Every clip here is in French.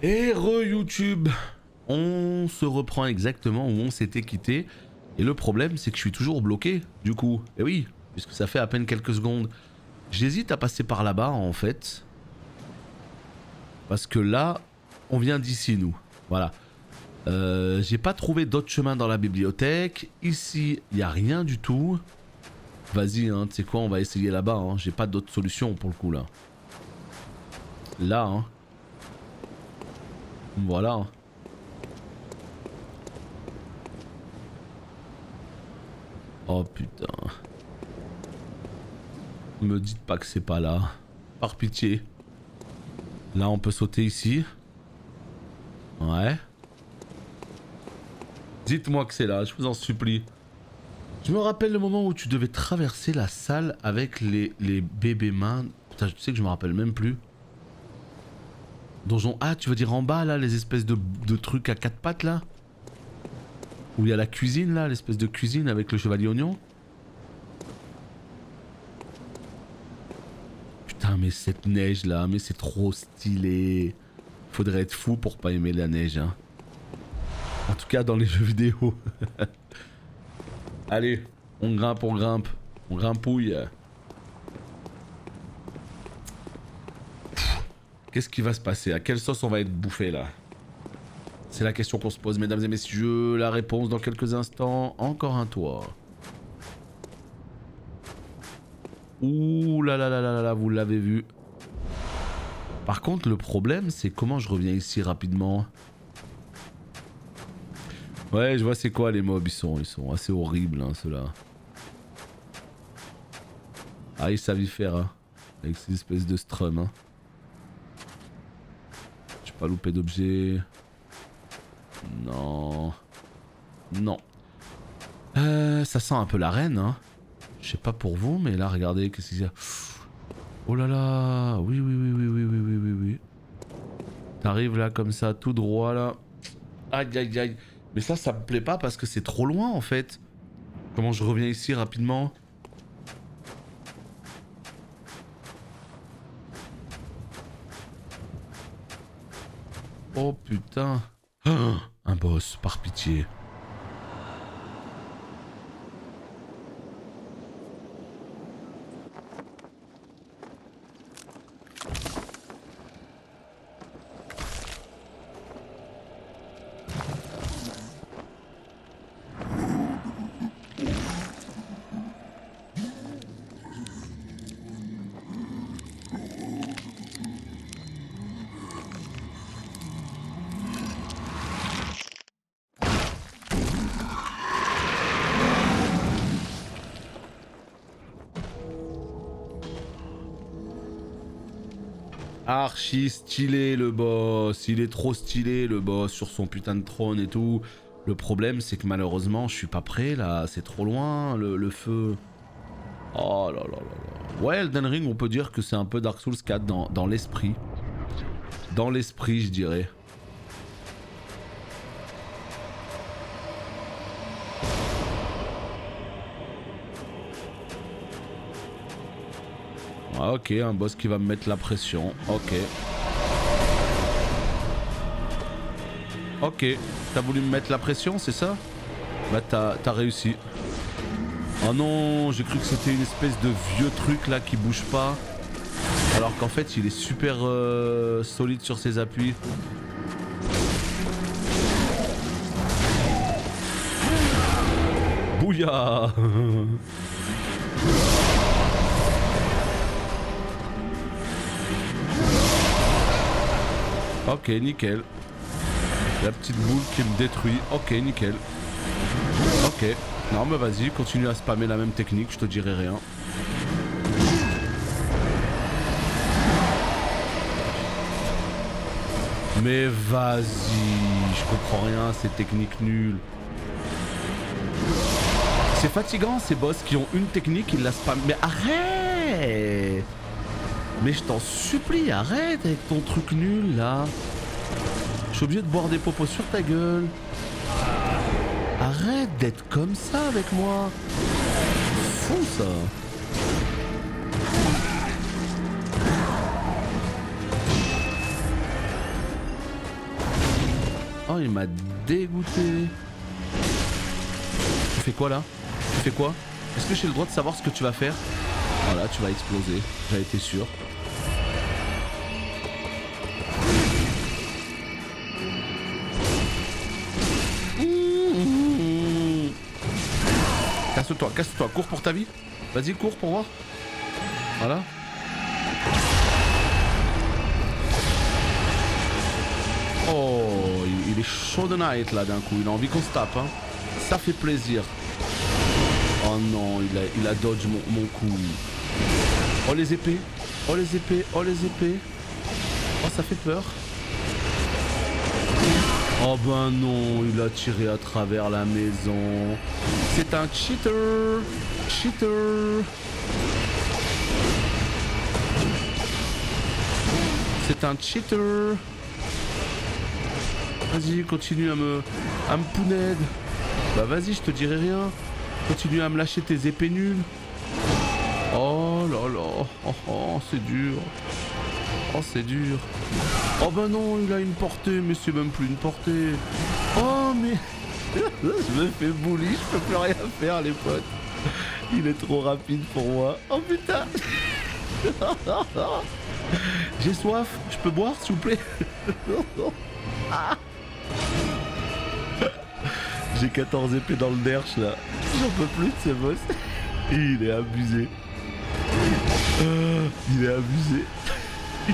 Et re-YouTube, on se reprend exactement où on s'était quitté. Et le problème, c'est que je suis toujours bloqué, du coup. Et oui, puisque ça fait à peine quelques secondes. J'hésite à passer par là-bas, en fait. Parce que là, on vient d'ici, nous. Voilà. J'ai pas trouvé d'autre chemin dans la bibliothèque. Ici, il n'y a rien du tout. Vas-y, hein, tu sais quoi, on va essayer là-bas. Hein. J'ai pas d'autre solution pour le coup, là. Là, hein. Voilà. Hein. Oh putain. Me dites pas que c'est pas là. Par pitié. Là, on peut sauter ici. Ouais. Dites-moi que c'est là, je vous en supplie. Je me rappelle le moment où tu devais traverser la salle avec les bébés mains. Putain, tu sais que je me rappelle même plus. Donjon. Ah, tu veux dire en bas là, les espèces de trucs à quatre pattes là? Où il y a la cuisine là, l'espèce de cuisine avec le chevalier oignon? Putain, mais cette neige là, mais c'est trop stylé. Faudrait être fou pour pas aimer la neige, hein. En tout cas, dans les jeux vidéo. Allez, on grimpe, on grimpe. On grimpouille. Qu'est-ce qui va se passer? À quelle sauce on va être bouffé là? C'est la question qu'on se pose, mesdames et messieurs. La réponse dans quelques instants. Encore un toit. Ouh là là là là là, vous l'avez vu. Par contre, le problème, c'est comment je reviens ici rapidement. Ouais, je vois c'est quoi les mobs, ils sont assez horribles, hein, ceux-là. Ah, ils savent y faire, hein. Avec ces espèces de strum, hein. J'ai pas loupé d'objet. Non. Non. Ça sent un peu la reine, hein. Je sais pas pour vous, mais là, regardez, qu'est-ce qu'il y a. Oh là là. Oui, oui, oui, oui, oui, oui, oui, oui, oui. T'arrives là, comme ça, tout droit, là. Aïe, aïe, aïe. Mais ça me plaît pas parce que c'est trop loin, en fait. Comment je reviens ici rapidement? Oh putain. Oh, un boss, par pitié. Archi stylé le boss, il est trop stylé le boss sur son putain de trône et tout. Le problème c'est que malheureusement je suis pas prêt là, c'est trop loin le feu. Oh là là là là. Ouais, Elden Ring on peut dire que c'est un peu Dark Souls 4 dans l'esprit. Dans l'esprit je dirais. Ah, ok, un boss qui va me mettre la pression, ok. Ok, t'as voulu me mettre la pression, c'est ça? Bah t'as réussi. Oh non, j'ai cru que c'était une espèce de vieux truc là qui bouge pas. Alors qu'en fait il est super solide sur ses appuis. Bouya. Ok, nickel. La petite boule qui me détruit. Ok, nickel. Ok. Non mais vas-y, continue à spammer la même technique, je te dirai rien. Mais vas-y, je comprends rien, ces techniques nulles. C'est fatigant ces boss qui ont une technique, ils la spamment. Mais arrête! Mais je t'en supplie, arrête avec ton truc nul là. Je suis obligé de boire des popos sur ta gueule. Arrête d'être comme ça avec moi. Fou ça. Oh, il m'a dégoûté. Tu fais quoi là? Tu fais quoi? Est-ce que j'ai le droit de savoir ce que tu vas faire? Voilà, tu vas exploser. J'en étais sûr. Casse-toi, casse-toi. Cours pour ta vie. Vas-y, cours pour voir. Voilà. Oh, il est chaud de night là d'un coup. Il a envie qu'on se tape. Hein. Ça fait plaisir. Oh non, il a dodge mon coup. Oh les épées. Oh les épées. Oh les épées. Oh ça fait peur. Oh ben non, il a tiré à travers la maison. C'est un cheater. Cheater. C'est un cheater. Vas-y, continue à me pouned. Bah vas-y, je te dirai rien. Continue à me lâcher tes épées nulles. Oh là là. Oh, c'est dur. Oh, c'est dur. Oh bah non, il a une portée, mais c'est même plus une portée. Oh mais... je me fais bully, je peux plus rien faire les potes. Il est trop rapide pour moi. Oh putain. J'ai soif, je peux boire s'il vous plaît? J'ai 14 épées dans le derche là. J'en peux plus de ces boss. Il est abusé. Il est abusé.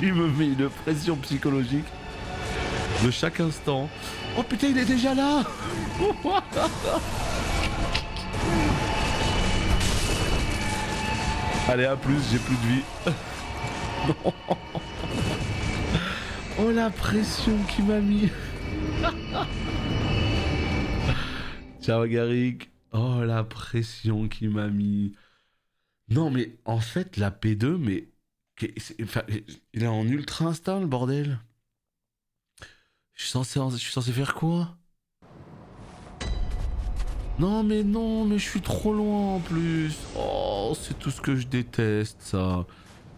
Il me met une pression psychologique de chaque instant. Oh putain, il est déjà là. Allez, à plus, j'ai plus de vie. Non. Oh la pression qu'il m'a mis. Ciao Garrick. Oh la pression qu'il m'a mis. Non mais en fait la P2 mais... Enfin, il est en ultra instinct le bordel. Je suis censé faire quoi? Non mais je suis trop loin en plus. Oh c'est tout ce que je déteste ça.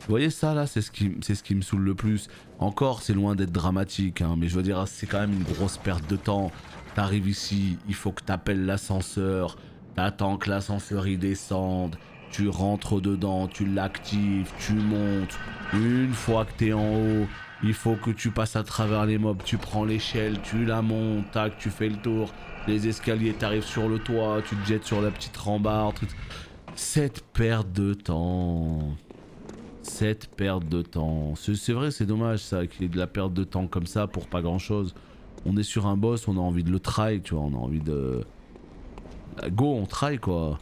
Vous voyez ça là, c'est ce qui me saoule le plus. Encore c'est loin d'être dramatique hein, mais je veux dire c'est quand même une grosse perte de temps. T'arrives ici, il faut que t'appelles l'ascenseur, t'attends que l'ascenseur il descende, tu rentres dedans, tu l'actives, tu montes. Une fois que t'es en haut, il faut que tu passes à travers les mobs, tu prends l'échelle, tu la montes, tac, tu fais le tour, les escaliers, t'arrives sur le toit, tu te jettes sur la petite rambarde. Cette perte de temps. Cette perte de temps. C'est vrai, c'est dommage ça, qu'il y ait de la perte de temps comme ça pour pas grand chose. On est sur un boss, on a envie de le try, tu vois, on a envie de... Go, on try quoi.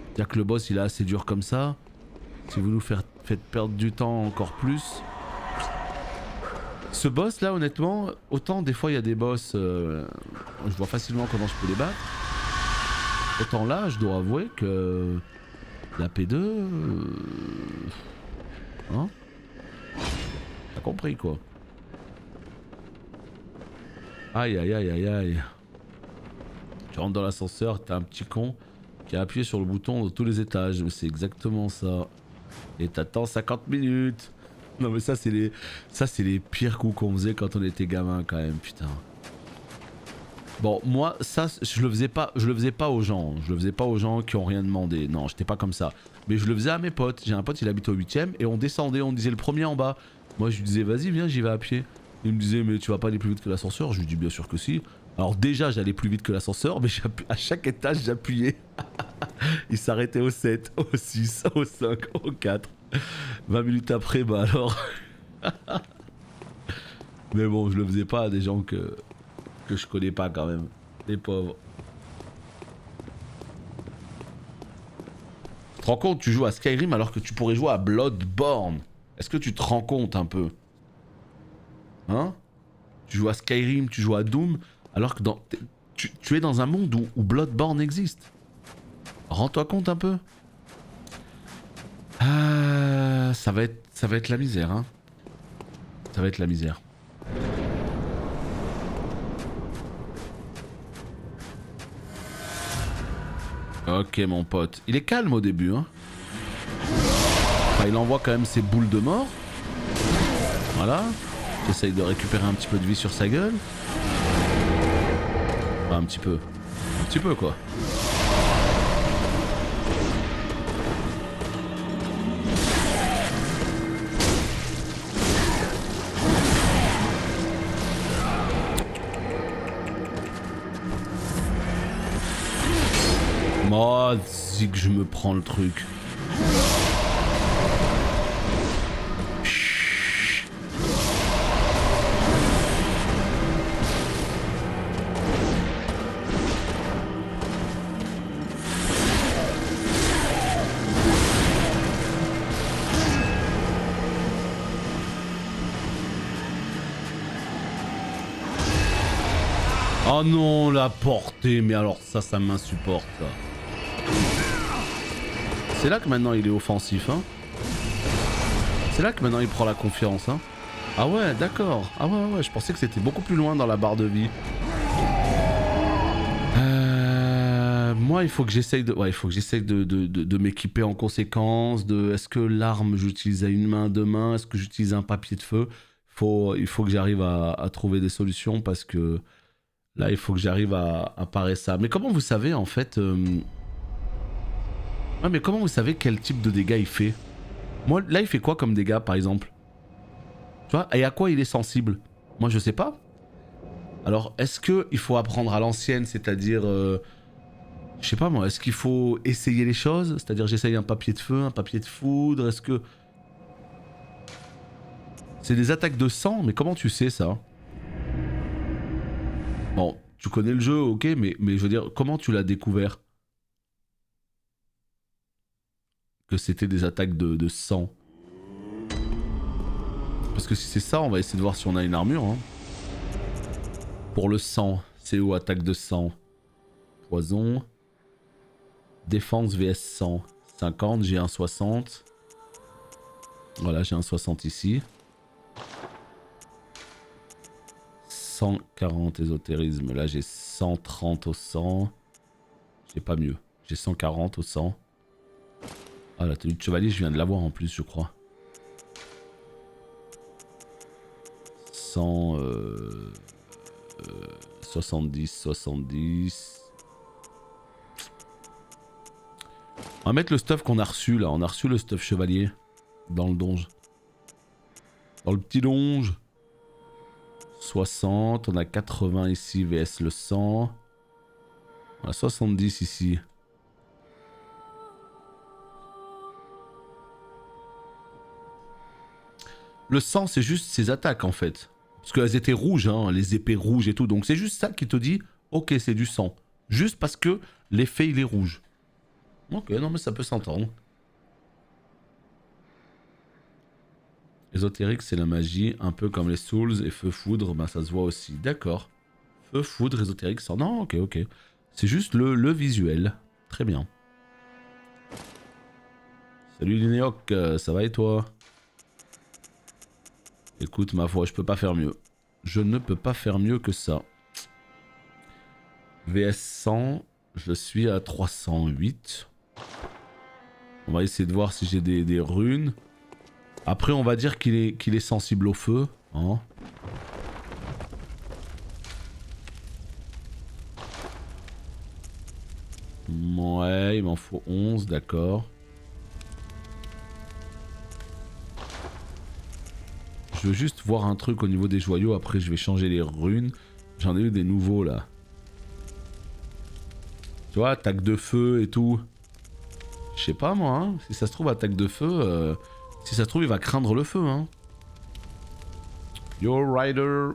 C'est-à-dire que le boss il est assez dur comme ça. Si vous nous faites perdre du temps encore plus... Ce boss là honnêtement, autant des fois il y a des boss... je vois facilement comment je peux les battre. Autant là, je dois avouer que... La P2... Hein? T'as compris quoi. Aïe aïe aïe aïe aïe. Tu rentres dans l'ascenseur, t'as un petit con qui a appuyé sur le bouton de tous les étages. C'est exactement ça. Et t'attends 50 minutes. Non mais ça c'est les pires coups qu'on faisait quand on était gamin quand même, putain. Bon moi ça je le faisais pas aux gens. Je le faisais pas aux gens qui ont rien demandé. Non, j'étais pas comme ça. Mais je le faisais à mes potes. J'ai un pote, il habite au 8ème et on descendait, on disait le premier en bas. Moi je lui disais vas-y viens, j'y vais à pied. Il me disait mais tu vas pas aller plus vite que l'ascenseur. Je lui dis bien sûr que si. Alors déjà j'allais plus vite que l'ascenseur, mais à chaque étage j'appuyais. Il s'arrêtait au 7, au 6, au 5, au 4. 20 minutes après, bah alors... Mais bon, je le faisais pas à des gens que je connais pas quand même. Les pauvres. Tu te rends compte, tu joues à Skyrim alors que tu pourrais jouer à Bloodborne. Est-ce que tu te rends compte un peu? Hein? Tu joues à Skyrim, tu joues à Doom, alors que tu es dans un monde où Bloodborne existe. Rends-toi compte un peu. Ça va être la misère, hein. Ça va être la misère. Ok mon pote. Il est calme au début, hein. Enfin, il envoie quand même ses boules de mort. Voilà. J'essaye de récupérer un petit peu de vie sur sa gueule. Enfin, un petit peu. Un petit peu quoi. Oh, c'est que je me prends le truc. Oh non, la portée, mais alors ça m'insupporte. C'est là que maintenant il est offensif, hein. C'est là que maintenant il prend la confiance, hein. Ah ouais, d'accord. Ah ouais, je pensais que c'était beaucoup plus loin dans la barre de vie. Moi, il faut que j'essaye de... Ouais, il faut que j'essaye de m'équiper en conséquence. Est-ce que l'arme, j'utilise à une main, deux mains? Est-ce que j'utilise un papier de feu? Il faut que j'arrive à trouver des solutions parce que... Là, il faut que j'arrive à parer ça. Mais comment vous savez, en fait... Ouais, mais comment vous savez quel type de dégâts il fait? Moi, là, il fait quoi comme dégâts, par exemple? Tu vois? Et à quoi il est sensible? Moi, je sais pas. Alors, est-ce qu'il faut apprendre à l'ancienne, c'est-à-dire... je sais pas, moi, est-ce qu'il faut essayer les choses? C'est-à-dire, j'essaye un papier de feu, un papier de foudre, est-ce que... C'est des attaques de sang, mais comment tu sais ça? Bon, tu connais le jeu, ok, mais je veux dire, comment tu l'as découvert? Que c'était des attaques de sang. Parce que si c'est ça, on va essayer de voir si on a une armure. Hein. Pour le sang, c'est où attaque de sang? Poison. Défense vs 100. 50, j'ai un 60. Voilà, j'ai un 60 ici. 140 ésotérisme, là j'ai 130 au sang. J'ai pas mieux. J'ai 140 au sang. Ah, la tenue de chevalier, je viens de l'avoir en plus, je crois. 100... 70, 70... On va mettre le stuff qu'on a reçu, là. On a reçu le stuff chevalier. Dans le donge. Dans le petit donge. 60, on a 80 ici, vs le 100. On a 70 ici. Le sang, c'est juste ses attaques en fait. Parce qu'elles étaient rouges, hein, les épées rouges et tout. Donc c'est juste ça qui te dit, ok, c'est du sang. Juste parce que l'effet, il est rouge. Ok, non mais ça peut s'entendre. Ésotérique, c'est la magie, un peu comme les souls. Et feu foudre, ben ça se voit aussi. D'accord. Feu foudre, ésotérique, sang. Non, ok, ok. C'est juste le visuel. Très bien. Salut Linéoc, ça va et toi? Écoute, ma foi, je peux pas faire mieux. Je ne peux pas faire mieux que ça. VS 100, je suis à 308. On va essayer de voir si j'ai des runes. Après, on va dire qu'il est sensible au feu. Hein. Ouais, il m'en faut 11, d'accord. Je veux juste voir un truc au niveau des joyaux, après je vais changer les runes. J'en ai eu des nouveaux là. Tu vois, attaque de feu et tout. Je sais pas moi, hein. Si ça se trouve attaque de feu, si ça se trouve il va craindre le feu. Hein. Yo Rider.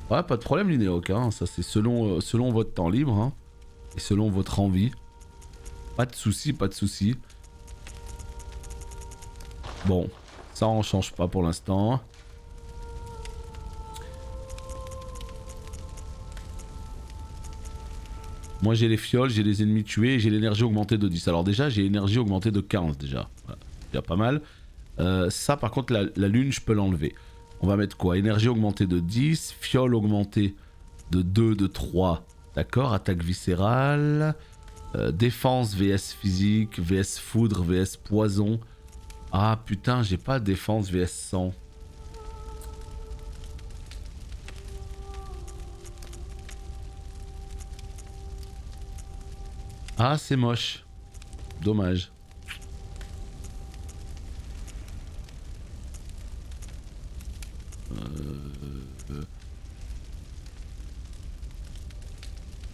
Ouais, pas de problème Linéoc, hein. Ça c'est selon votre temps libre. Hein. Et selon votre envie. Pas de soucis, pas de soucis. Bon, ça on change pas pour l'instant. Moi j'ai les fioles, j'ai les ennemis tués et j'ai l'énergie augmentée de 10. Alors déjà j'ai l'énergie augmentée de 15 déjà. Voilà, déjà pas mal. Ça par contre la lune je peux l'enlever. On va mettre quoi? Énergie augmentée de 10, fiole augmentée de 2, de 3. D'accord, attaque viscérale. Défense vs physique, vs foudre, vs poison. Ah putain, j'ai pas défense vs 100. Ah, c'est moche. Dommage.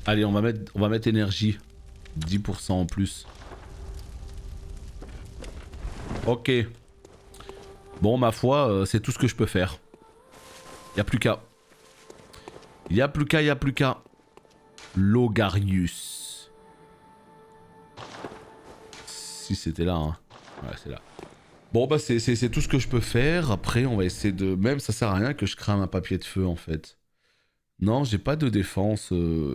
Allez, on va mettre énergie. 10% en plus. Ok. Bon, ma foi, c'est tout ce que je peux faire. Y'a plus qu'à. Y'a plus qu'à. Logarius. Si c'était là, hein. Ouais, c'est là. Bon, bah, c'est tout ce que je peux faire. Après, on va essayer de... Même, ça sert à rien que je crame un papier de feu, en fait. Non, j'ai pas de défense.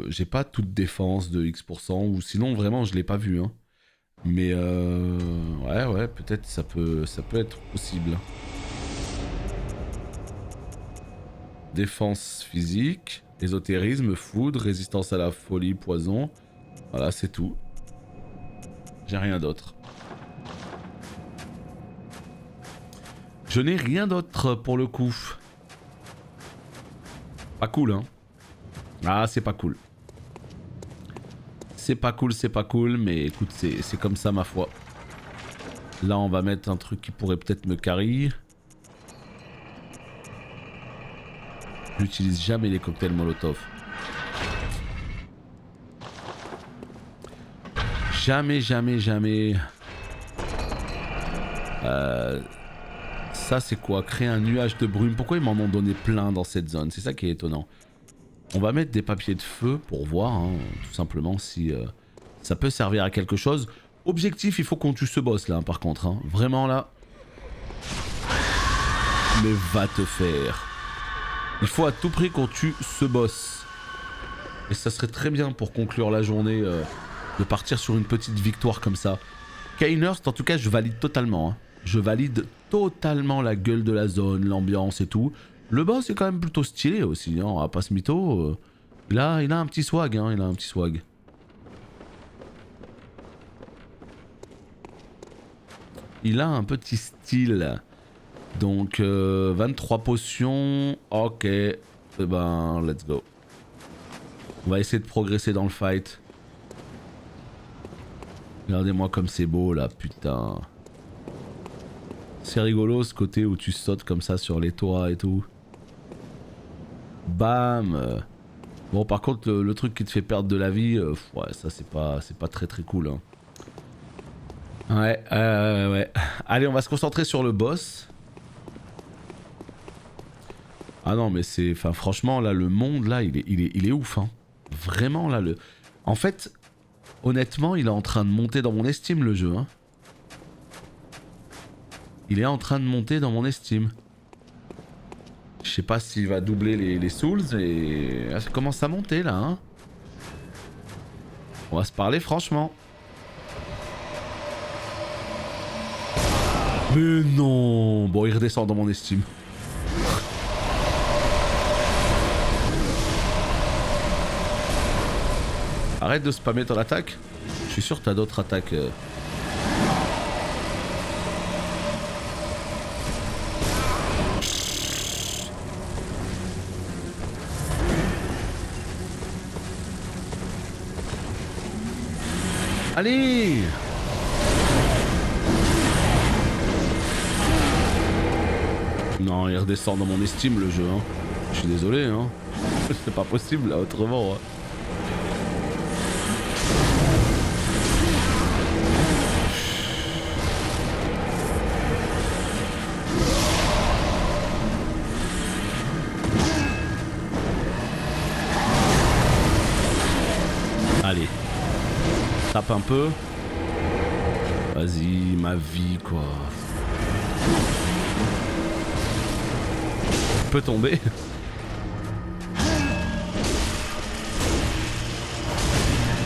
J'ai pas toute défense de X%. Ou sinon, vraiment, je l'ai pas vu, hein. Mais, ouais, peut-être ça peut être possible. Défense physique, ésotérisme, foudre, résistance à la folie, poison. Voilà, c'est tout. J'ai rien d'autre. Je n'ai rien d'autre pour le coup. Pas cool, hein. Ah, c'est pas cool. C'est pas cool, mais écoute, c'est comme ça, ma foi. Là, on va mettre un truc qui pourrait peut-être me carry. J'utilise jamais les cocktails Molotov. Jamais. Ça, c'est quoi? Créer un nuage de brume. Pourquoi ils m'en ont donné plein dans cette zone? C'est ça qui est étonnant. On va mettre des papiers de feu pour voir, hein, tout simplement, si ça peut servir à quelque chose. Objectif, il faut qu'on tue ce boss là, par contre. Hein. Vraiment là. Mais va te faire. Il faut à tout prix qu'on tue ce boss. Et ça serait très bien pour conclure la journée de partir sur une petite victoire comme ça. Kainhurst, en tout cas, je valide totalement. Hein. Je valide totalement la gueule de la zone, l'ambiance et tout. Le boss est quand même plutôt stylé aussi, hein, on va pas se mytho. Il a un petit swag, hein, il a un petit swag. Il a un petit style. Donc 23 potions, ok. Eh ben, let's go. On va essayer de progresser dans le fight. Regardez-moi comme c'est beau là, putain. C'est rigolo ce côté où tu sautes comme ça sur les toits et tout. Bam. Bon, par contre, le truc qui te fait perdre de la vie, ouais, ça c'est pas très cool. Hein. Ouais. Allez, on va se concentrer sur le boss. Ah non, mais c'est... Enfin, franchement, là, le monde, là, il est ouf, hein. Vraiment, là, le... En fait, honnêtement, il est en train de monter dans mon estime, le jeu, hein. Il est en train de monter dans mon estime. Je sais pas s'il va doubler les souls, et... Ah, ça commence à monter, là, hein. On va se parler franchement. Mais non. Bon, il redescend dans mon estime. Arrête de spammer ton attaque. Je suis sûr que t'as d'autres attaques. Allez! Non, il redescend dans mon estime le jeu. Hein. Je suis désolé. Hein. C'est pas possible là, autrement. Hein. Allez. Tape un peu. Vas-y, ma vie quoi. Peut tomber.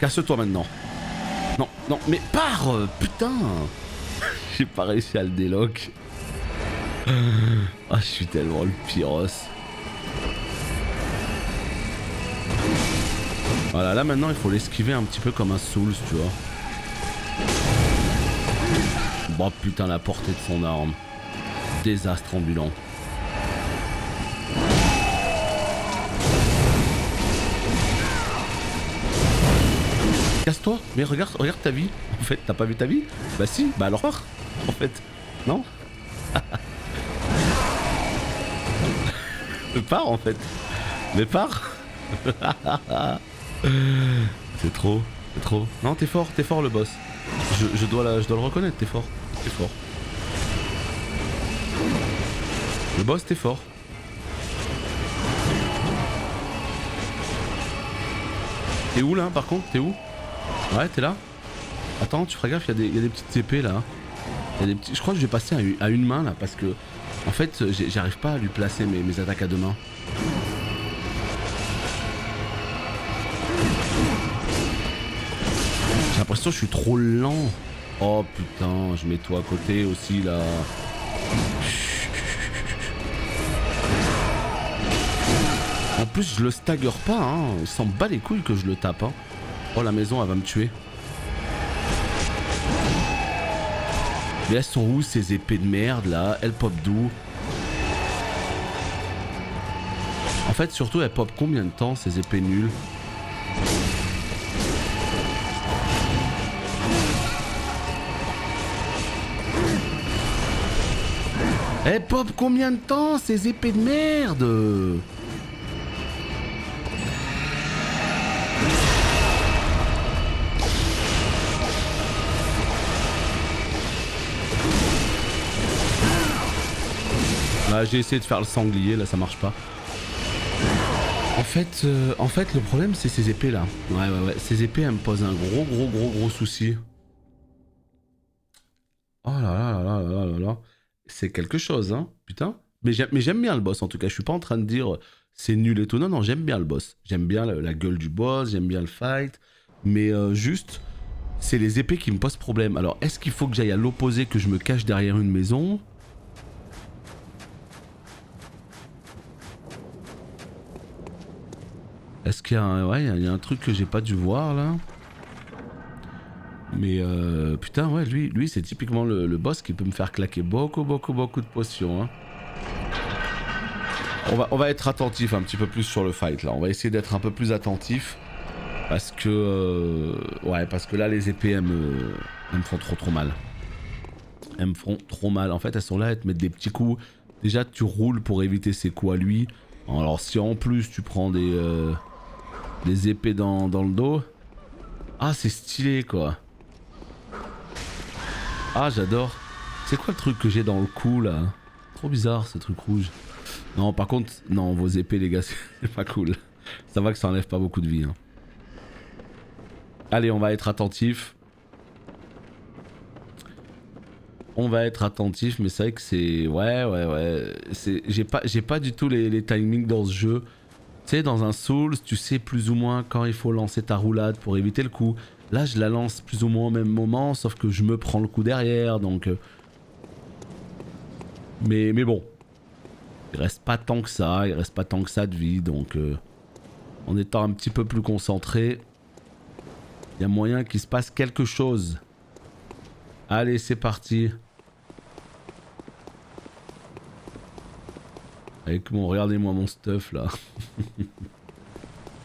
Casse-toi maintenant. Non, mais pars. Putain. J'ai pas réussi à le délock. Ah, je suis tellement le pyros. Voilà, là maintenant il faut l'esquiver un petit peu comme un Souls, tu vois. Bon putain, la portée de son arme. Désastre ambulant. casse-toi. Mais regarde ta vie. En fait, t'as pas vu ta vie? Bah si, bah alors pars. En fait, non. Pars en fait. Mais pars. C'est trop. Non, t'es fort le boss. Je dois le reconnaître, t'es fort. Le boss, t'es fort. T'es où là par contre? T'es où? Ouais, t'es là? Attends, tu feras gaffe, il y a des petites épées là. Je crois que je vais passer à une main là parce que en fait j'arrive pas à lui placer mes attaques à deux mains. J'ai l'impression que je suis trop lent. Oh putain, je mets toi à côté aussi là. En plus je le stagger pas hein, il s'en bat les couilles que je le tape hein. Oh la maison elle va me tuer. Mais elles sont où ces épées de merde là? Elles pop d'où? En fait surtout elles pop combien de temps ces épées nulles? Elles pop combien de temps ces épées de merde? Bah, j'ai essayé de faire le sanglier, là ça marche pas. En fait le problème c'est ces épées là. Ouais. Ces épées elles me posent un gros souci. Oh là. C'est quelque chose hein, putain. Mais j'aime bien le boss en tout cas, je suis pas en train de dire c'est nul et tout. Non, j'aime bien le boss. J'aime bien la gueule du boss, j'aime bien le fight. Mais juste, c'est les épées qui me posent problème. Alors est-ce qu'il faut que j'aille à l'opposé, que je me cache derrière une maison ? Est-ce qu'il y a un... Ouais, il y a un truc que j'ai pas dû voir là. Mais putain ouais, lui c'est typiquement le boss qui peut me faire claquer beaucoup de potions hein. On va être attentif un petit peu plus sur le fight là. On va essayer d'être un peu plus attentif. Parce que... ouais, parce que là les épées elles me font trop mal. Elles me font trop mal. En fait elles sont là, elles te mettent des petits coups. Déjà tu roules pour éviter ses coups à lui. Alors si en plus tu prends des épées dans le dos. Ah c'est stylé quoi. Ah j'adore. C'est quoi le truc que j'ai dans le cou là? Trop bizarre ce truc rouge. Non par contre, non vos épées les gars c'est pas cool. Ça va que ça enlève pas beaucoup de vie hein. Allez on va être attentif. On va être attentif mais c'est vrai que c'est... Ouais. J'ai pas du tout les timings dans ce jeu. Tu sais dans un Souls tu sais plus ou moins quand il faut lancer ta roulade pour éviter le coup. Là je la lance plus ou moins au même moment sauf que je me prends le coup derrière donc... Mais bon. Il reste pas tant que ça de vie donc... En étant un petit peu plus concentré, il y a moyen qu'il se passe quelque chose. Allez c'est parti. Avec mon... Regardez-moi mon stuff là.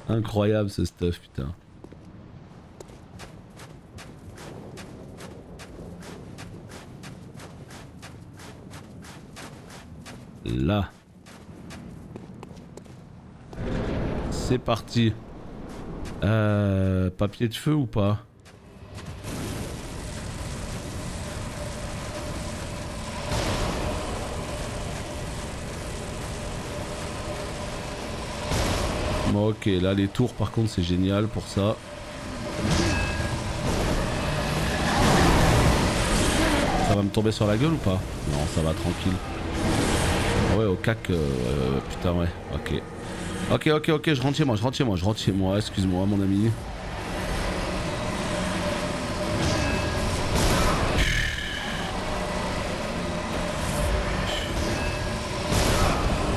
Incroyable ce stuff putain. Là. C'est parti. Papier de feu ou pas? Bon, ok, là les tours par contre c'est génial pour ça. Ça va me tomber sur la gueule ou pas? Non, ça va tranquille. Ah ouais, au cac, putain ouais, ok. Ok, je rentre chez moi, excuse-moi mon ami.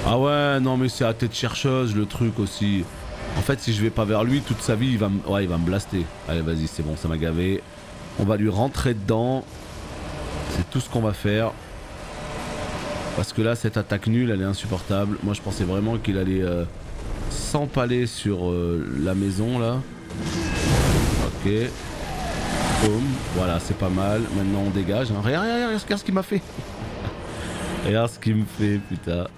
Ah ouais, non mais c'est à tête chercheuse le truc aussi. En fait si je vais pas vers lui toute sa vie il va me blaster. Allez vas-y c'est bon, ça m'a gavé. On va lui rentrer dedans. C'est tout ce qu'on va faire. Parce que là cette attaque nulle elle est insupportable. Moi je pensais vraiment qu'il allait s'empaler sur la maison là. Ok. Ok. Boum. Voilà, c'est pas mal. Maintenant on dégage. Hein. Regarde ce qu'il m'a fait. Regarde ce qu'il me fait, putain.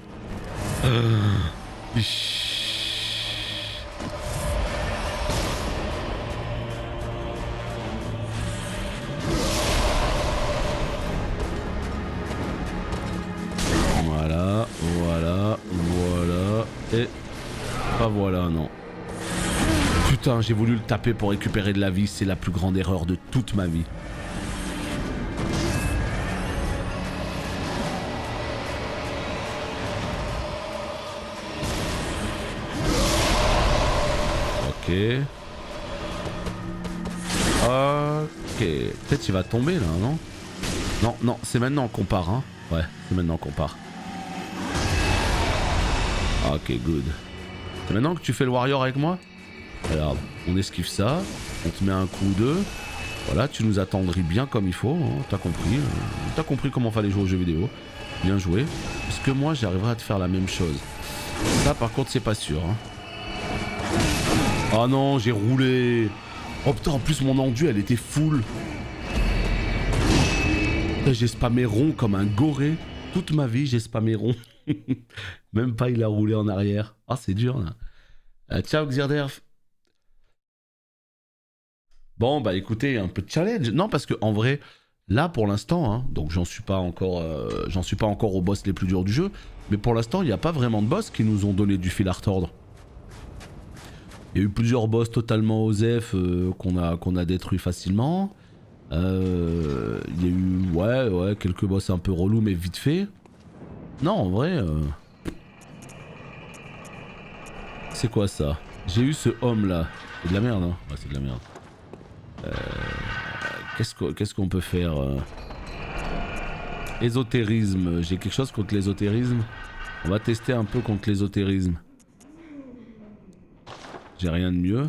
Voilà. Et... Ah voilà, non. Putain, j'ai voulu le taper pour récupérer de la vie. C'est la plus grande erreur de toute ma vie. Ok. Peut-être il va tomber là, non? Non, c'est maintenant qu'on part, hein. Ouais, c'est maintenant qu'on part. Ok, good. C'est maintenant que tu fais le warrior avec moi? Regarde, on esquive ça, on te met un coup ou deux. Voilà, tu nous attendris bien comme il faut, hein, t'as compris. T'as compris comment fallait jouer aux jeux vidéo. Bien joué. Est-ce que moi j'arriverai à te faire la même chose? Ça par contre c'est pas sûr. Hein. Oh non, j'ai roulé. Oh putain, en plus mon endu elle était full. J'ai spammé rond comme un goré. Toute ma vie j'ai spammé rond. Même pas il a roulé en arrière. Ah c'est dur là. Ciao Xerderf. Bon bah écoutez, un peu de challenge. Non parce que en vrai, là pour l'instant, hein, donc j'en suis pas encore aux boss les plus durs du jeu, mais pour l'instant il n'y a pas vraiment de boss qui nous ont donné du fil à retordre. Il y a eu plusieurs boss totalement OSEF qu'on a détruits facilement. Il y a eu ouais quelques boss un peu relous mais vite fait. Non en vrai. C'est quoi ça? J'ai eu ce homme là. C'est de la merde hein. Ouais c'est de la merde. Qu'est-ce qu'on peut faire Ésotérisme. J'ai quelque chose contre l'ésotérisme. On va tester un peu contre l'ésotérisme. J'ai rien de mieux.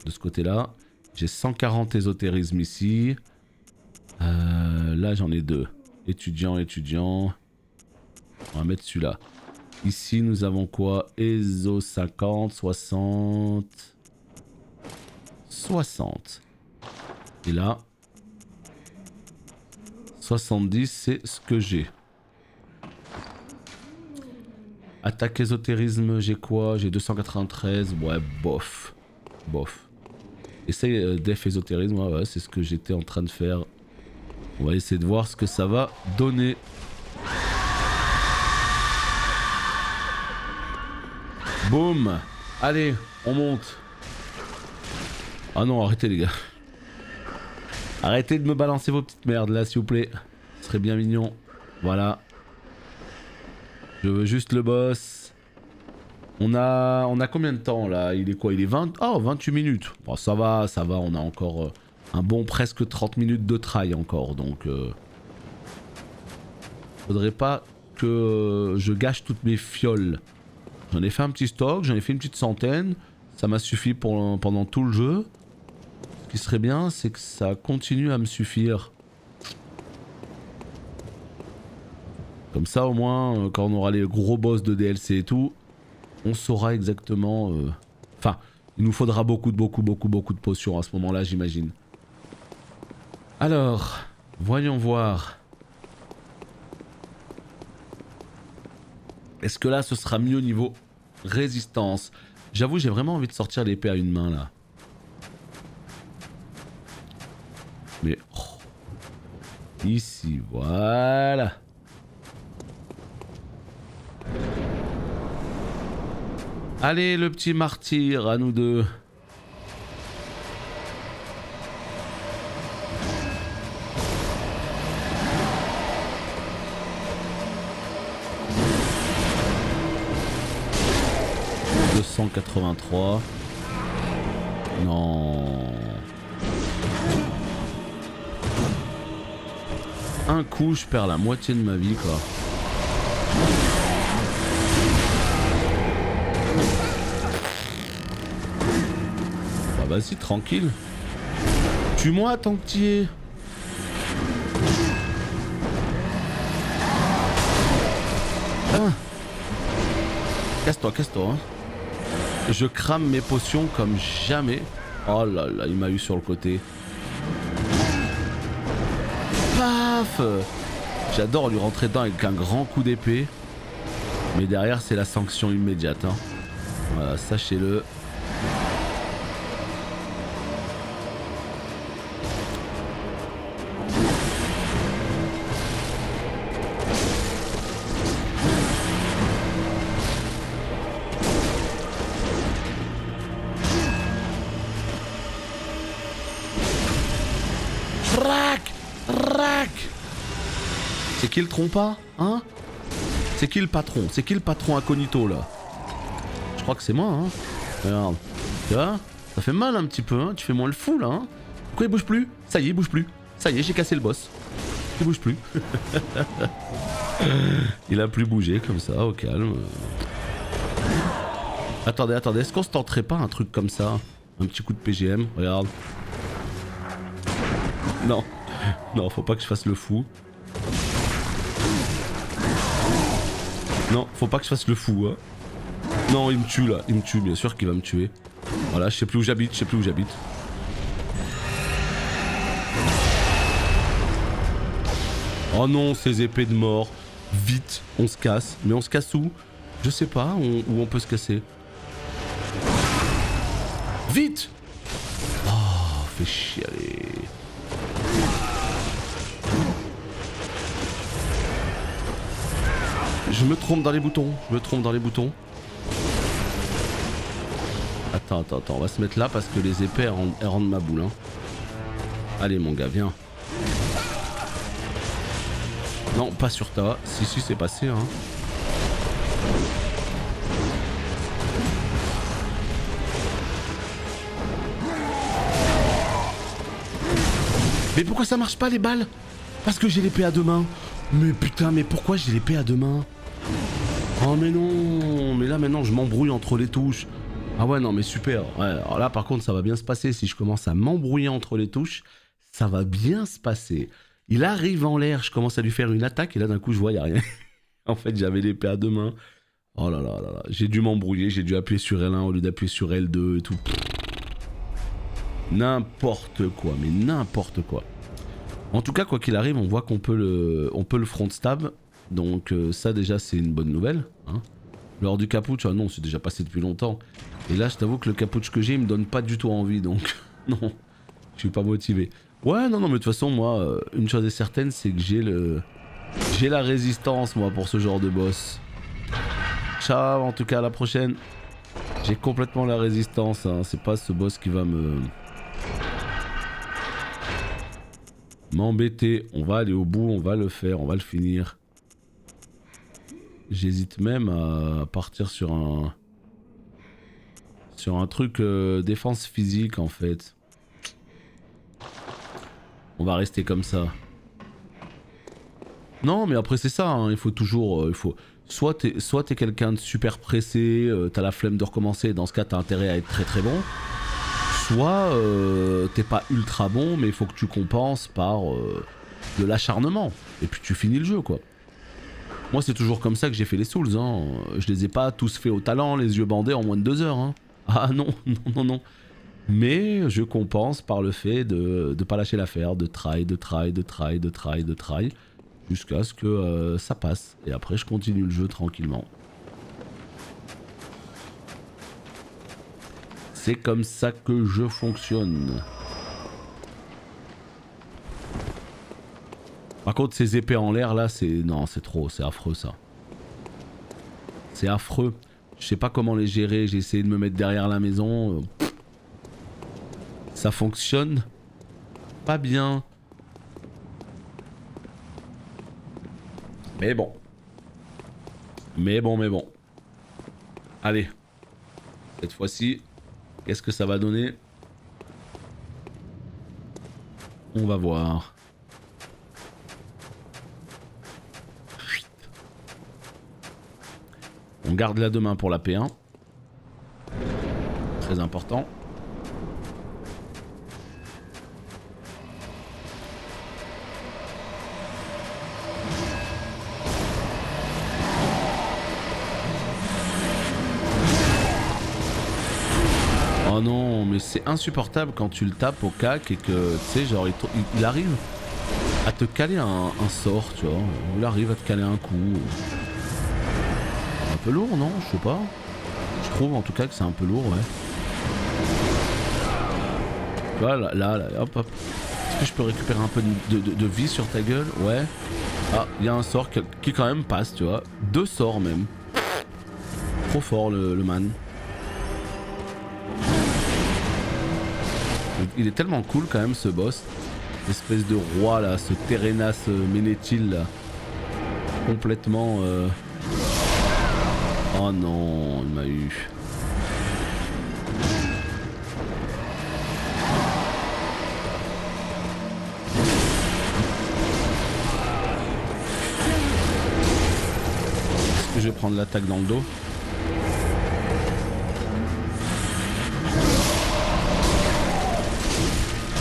De ce côté-là. J'ai 140 ésotérisme ici. Là j'en ai deux. Étudiant. On va mettre celui-là. Ici nous avons quoi? Éso 50, 60... 60. Et là... 70 c'est ce que j'ai. Attaque ésotérisme j'ai quoi? J'ai 293. Ouais bof. Essaye def ésotérisme, ouais c'est ce que j'étais en train de faire. On va essayer de voir ce que ça va donner. Boum. Allez, on monte. Ah non, arrêtez les gars. Arrêtez de me balancer vos petites merdes là s'il vous plaît. Ce serait bien mignon. Voilà. Je veux juste le boss. On a combien de temps là? Il est quoi? Il est 20... Oh 28 minutes. Bon ça va, on a encore un bon presque 30 minutes de try encore donc... Faudrait pas que je gâche toutes mes fioles. J'en ai fait un petit stock, j'en ai fait une petite centaine. Ça m'a suffi pendant tout le jeu. Ce qui serait bien, c'est que ça continue à me suffire. Comme ça, au moins, quand on aura les gros boss de DLC et tout, on saura exactement... Enfin, il nous faudra beaucoup de potions à ce moment-là, j'imagine. Alors, voyons voir. Est-ce que là, ce sera mieux niveau résistance? J'avoue, j'ai vraiment envie de sortir l'épée à une main, là. Mais... Oh. Ici, voilà. Allez, le petit martyr, à nous deux. ...283... Non... Un coup, je perds la moitié de ma vie, quoi. Bah vas-y, tranquille. Tue-moi tant que t'y es. Ah. Casse-toi, hein. Je crame mes potions comme jamais. Oh là là, il m'a eu sur le côté. Paf! J'adore lui rentrer dedans avec un grand coup d'épée. Mais derrière, c'est la sanction immédiate. Hein. Voilà, sachez-le. C'est qui le trompa, hein? C'est qui le patron? C'est qui le patron incognito là? Je crois que c'est moi, hein? Regarde. Tu vois? Ça fait mal un petit peu, hein? Tu fais moins le fou là, hein? Pourquoi il bouge plus? Ça y est, il bouge plus. Ça y est, j'ai cassé le boss. Il bouge plus. Il a plus bougé comme ça, au calme. Attendez, attendez, est-ce qu'on se tenterait pas un truc comme ça? Un petit coup de PGM, regarde. Non. Non, faut pas que je fasse le fou. Non, faut pas que je fasse le fou, hein. Non, il me tue là, il me tue, bien sûr qu'il va me tuer. Voilà, je sais plus où j'habite, je sais plus où j'habite. Oh non, ces épées de mort. Vite, on se casse. Mais on se casse où? Je sais pas, où on peut se casser. Vite! Oh, fais chialer. Je me trompe dans les boutons, je me trompe dans les boutons. Attends, attends, attends, on va se mettre là parce que les épées elles rendent ma boule. Hein. Allez mon gars, viens. Non, pas sur ta. Si, si, c'est passé. Hein. Mais pourquoi ça marche pas les balles? Parce que j'ai l'épée à deux mains. Mais putain, mais pourquoi j'ai l'épée à deux mains? Oh mais non, mais là maintenant je m'embrouille entre les touches. Ah ouais non mais super. Ouais, alors là par contre ça va bien se passer. Si je commence à m'embrouiller entre les touches, ça va bien se passer. Il arrive en l'air, je commence à lui faire une attaque et là d'un coup je vois y a rien. En fait j'avais l'épée à deux mains. Oh là là là là. J'ai dû m'embrouiller, j'ai dû appuyer sur L1 au lieu d'appuyer sur L2 et tout. N'importe quoi, mais n'importe quoi. En tout cas quoi qu'il arrive on voit qu'on peut le front stab. Donc ça déjà c'est une bonne nouvelle. Hein. Lors du capuch, ah non c'est déjà passé depuis longtemps. Et là je t'avoue que le capuch que j'ai il me donne pas du tout envie donc non, je suis pas motivé. Ouais non non mais de toute façon moi une chose est certaine c'est que j'ai la résistance moi pour ce genre de boss. Ciao en tout cas à la prochaine. J'ai complètement la résistance hein. C'est pas ce boss qui va m'embêter. On va aller au bout, on va le faire, on va le finir. J'hésite même à partir sur un truc défense physique en fait. On va rester comme ça. Non mais après c'est ça, hein. Il faut toujours... Soit t'es quelqu'un de super pressé, t'as la flemme de recommencer, dans ce cas t'as intérêt à être très très bon. Soit t'es pas ultra bon mais il faut que tu compenses par de l'acharnement. Et puis tu finis le jeu quoi. Moi c'est toujours comme ça que j'ai fait les Souls, hein. Je les ai pas tous fait au talent, les yeux bandés en moins de 2 heures. Hein. Ah non, non, non, non. Mais je compense par le fait de pas lâcher l'affaire, de try, jusqu'à ce que ça passe. Et après je continue le jeu tranquillement. C'est comme ça que je fonctionne. Par contre ces épées en l'air là c'est... Non c'est trop, c'est affreux ça. C'est affreux. Je sais pas comment les gérer, j'ai essayé de me mettre derrière la maison. Ça fonctionne pas bien. Mais bon. Mais bon. Allez. Cette fois-ci, qu'est-ce que ça va donner? On va voir. On garde la deux mains pour la P1. Très important. Oh non, mais c'est insupportable quand tu le tapes au cac et que, tu sais, genre, il arrive à te caler un sort, tu vois. Il arrive à te caler un coup. Un peu lourd, non? Je sais pas. Je trouve en tout cas que c'est un peu lourd, ouais. Tu vois, là, hop, hop. Est-ce que je peux récupérer un peu de vie sur ta gueule? Ouais. Ah, il y a un sort qui quand même passe, tu vois. 2 sorts même. Trop fort le man. Il est tellement cool quand même ce boss. Espèce de roi là, ce Terenas Ménéthil là. Complètement... Oh non, il m'a eu. Est-ce que je vais prendre l'attaque dans le dos?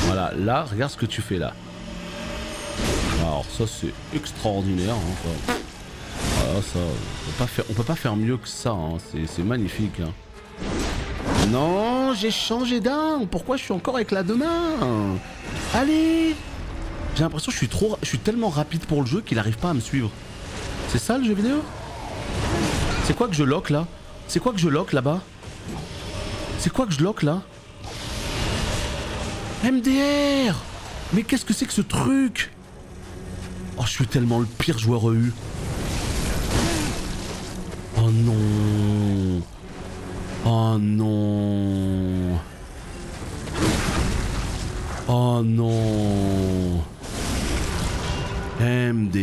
Voilà, là, regarde ce que tu fais là. Alors ça c'est extraordinaire. Hein, voilà, ça, on peut pas faire mieux que ça. Hein, c'est magnifique. Hein. Non, j'ai changé d'arme. Pourquoi je suis encore avec la de main? Allez. J'ai l'impression que je suis tellement rapide pour le jeu qu'il arrive pas à me suivre. C'est ça le jeu vidéo? C'est quoi que je lock là? C'est quoi que je lock là-bas? C'est quoi que je lock là? MDR! Mais qu'est-ce que c'est que ce truc? Oh, je suis tellement le pire joueur EU. Oh non. Oh non. Oh non. MDR.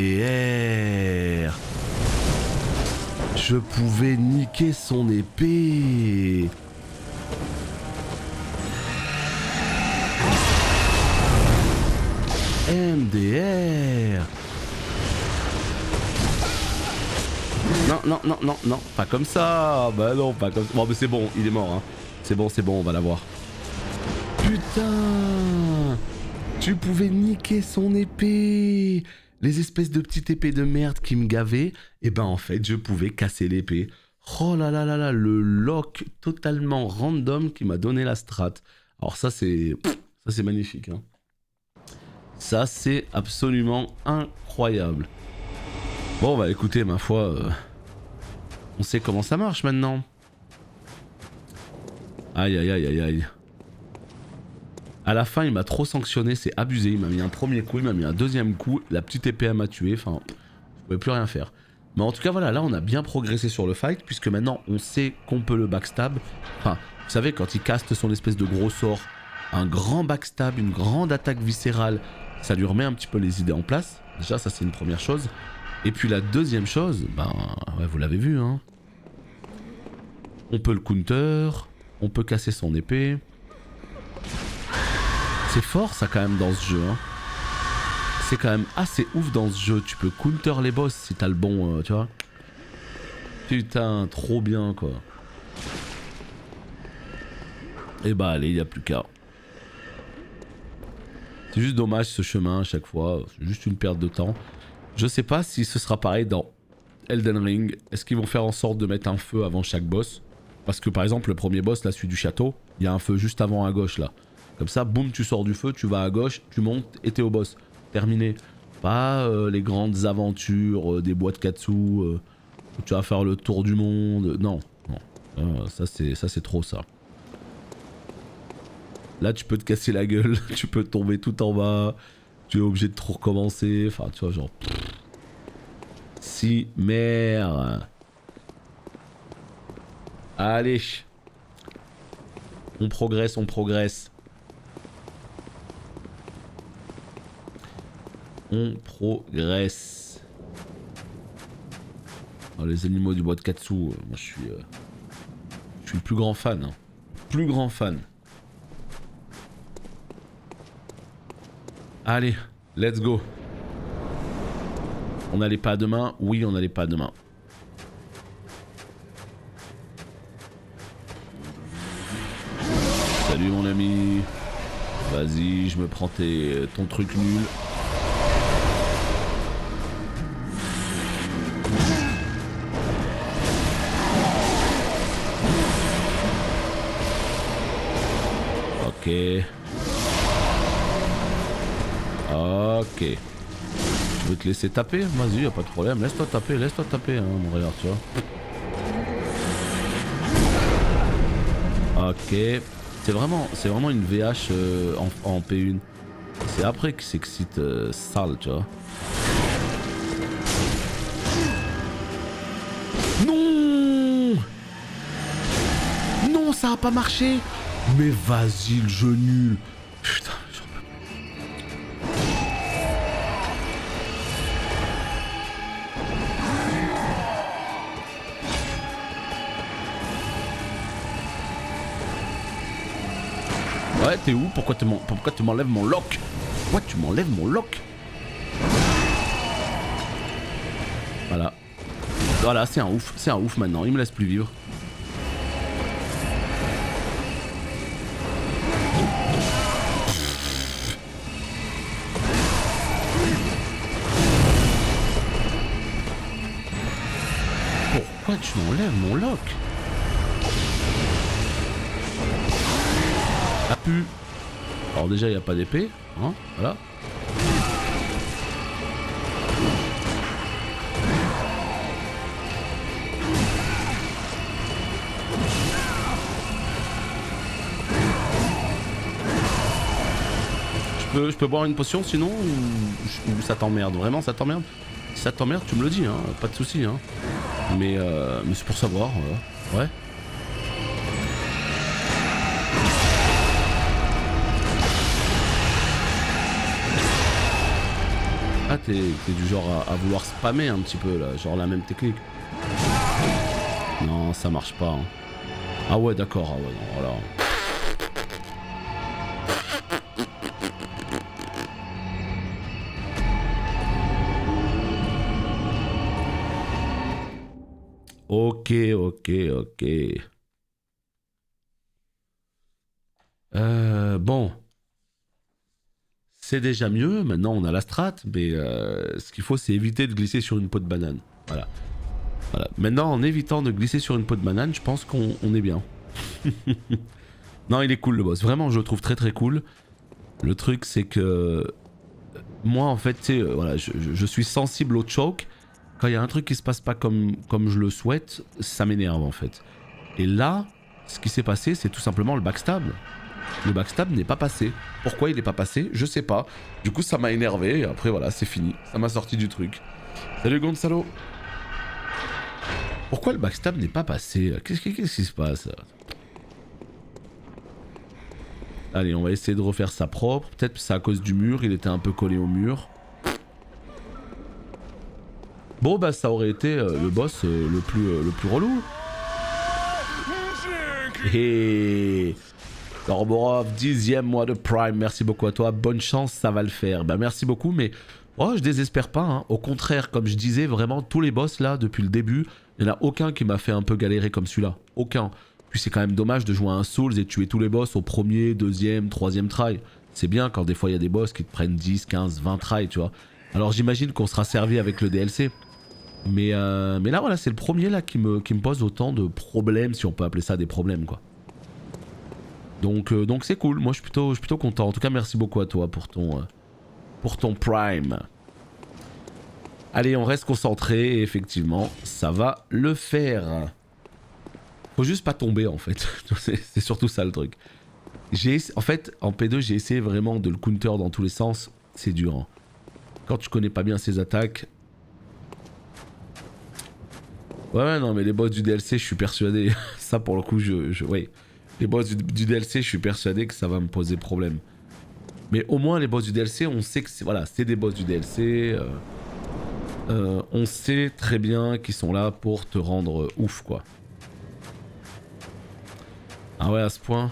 Je pouvais niquer son épée. MDR. Non, pas comme ça. Bah non, pas comme ça. Bon, mais c'est bon, il est mort. Hein. C'est bon, on va l'avoir. Putain. Tu pouvais niquer son épée. Les espèces de petites épées de merde qui me gavaient. Et ben en fait, je pouvais casser l'épée. Oh là là là là, le lock totalement random qui m'a donné la strat. Alors ça c'est magnifique. Hein. Ça c'est absolument incroyable. Bon bah écoutez, ma foi, on sait comment ça marche maintenant. Aïe aïe aïe aïe aïe. À la fin il m'a trop sanctionné, c'est abusé. Il m'a mis un premier coup, il m'a mis un deuxième coup. La petite épée m'a tué, enfin je pouvais plus rien faire. Mais en tout cas voilà, là on a bien progressé sur le fight. Puisque maintenant on sait qu'on peut le backstab. Enfin vous savez quand il caste son espèce de gros sort, un grand backstab, une grande attaque viscérale, ça lui remet un petit peu les idées en place. Déjà ça c'est une première chose. Et puis la deuxième chose, ben ouais, vous l'avez vu hein. On peut le counter, on peut casser son épée. C'est fort ça quand même dans ce jeu hein. C'est quand même assez ouf dans ce jeu. Tu peux counter les boss si t'as le bon, tu vois. Putain, trop bien quoi. Et bah allez, y a plus qu'à. C'est juste dommage ce chemin à chaque fois. C'est juste une perte de temps. Je sais pas si ce sera pareil dans Elden Ring. Est-ce qu'ils vont faire en sorte de mettre un feu avant chaque boss? Parce que par exemple le premier boss, là celui du château, il y a un feu juste avant à gauche là. Comme ça, boum, tu sors du feu, tu vas à gauche, tu montes et t'es au boss. Terminé. Pas les grandes aventures des bois de Katsu où tu vas faire le tour du monde. Non, non. Ça c'est trop ça. Là tu peux te casser la gueule, tu peux tomber tout en bas, tu es obligé de trop recommencer. Enfin tu vois genre... Si merde. Allez. On progresse, on progresse. On progresse. Oh, les animaux du bois de Katsu, moi je suis le plus grand fan. Hein. Plus grand fan. Allez, let's go. On n'allait pas demain? Oui, on n'allait pas demain. Salut mon ami. Vas-y, je me prends ton truc nul. Ok. Ok. Tu veux te laisser taper? Vas-y, y a pas de problème. Laisse-toi taper, hein, mon regarde, tu vois. Ok. C'est vraiment une VH en P1. C'est après qu'il s'excite sale, tu vois. Non! Non, ça a pas marché! Mais vas-y, le jeu nul! Putain, j'en peux plus. Ouais, t'es où? Pourquoi tu m'enlèves mon lock? Pourquoi tu m'enlèves mon lock? Voilà. Voilà, c'est un ouf maintenant, il me laisse plus vivre. Pourquoi tu m'enlèves mon lock? A pu. Alors déjà il n'y a pas d'épée, hein, voilà. Je peux boire une potion sinon ou ça t'emmerde? Vraiment ça t'emmerde? Si ça t'emmerde tu me le dis, hein, pas de soucis, hein. Mais c'est pour savoir, ouais. Ah t'es du genre à vouloir spammer un petit peu là, genre la même technique. Non ça marche pas, hein. Ah ouais d'accord, ah ouais non voilà. Ok. Bon. C'est déjà mieux, maintenant on a la strat, mais ce qu'il faut c'est éviter de glisser sur une peau de banane. Voilà. Maintenant en évitant de glisser sur une peau de banane, je pense qu'on est bien. Non il est cool le boss, vraiment je le trouve très cool. Le truc c'est que moi en fait tu sais, voilà, je suis sensible au choke. Quand il y a un truc qui se passe pas comme je le souhaite, ça m'énerve en fait. Et là, ce qui s'est passé c'est tout simplement le backstab. Le backstab n'est pas passé. Pourquoi il n'est pas passé? Je sais pas. Du coup ça m'a énervé et après voilà c'est fini. Ça m'a sorti du truc. Salut Gonzalo. Pourquoi le backstab n'est pas passé? Qu'est-ce qui se passe? Allez on va essayer de refaire ça propre. Peut-être que c'est à cause du mur. Il était un peu collé au mur. Bon bah ça aurait été le boss le plus relou. Et... Dorborov, 10e mois de Prime, merci beaucoup à toi, bonne chance, ça va le faire. Bah merci beaucoup, mais oh, je désespère pas, hein. Au contraire, comme je disais, vraiment tous les boss là, depuis le début, il n'y en a aucun qui m'a fait un peu galérer comme celui-là. Aucun. Puis c'est quand même dommage de jouer à un Souls et de tuer tous les boss au premier, deuxième, troisième try. C'est bien quand des fois il y a des boss qui te prennent 10, 15, 20 try, tu vois. Alors j'imagine qu'on sera servi avec le DLC. Mais là voilà, c'est le premier là qui me pose autant de problèmes, si on peut appeler ça des problèmes quoi. Donc c'est cool, moi je suis plutôt content. En tout cas merci beaucoup à toi pour ton Prime. Allez on reste concentré et effectivement ça va le faire. Faut juste pas tomber en fait, c'est surtout ça le truc. En fait en P2 j'ai essayé vraiment de le counter dans tous les sens, c'est dur. Hein. Quand tu connais pas bien ses attaques... Ouais non mais les boss du DLC je suis persuadé, ça pour le coup ouais. Les boss du DLC, je suis persuadé que ça va me poser problème. Mais au moins les boss du DLC, on sait que c'est des boss du DLC. On sait très bien qu'ils sont là pour te rendre ouf quoi. Ah ouais à ce point.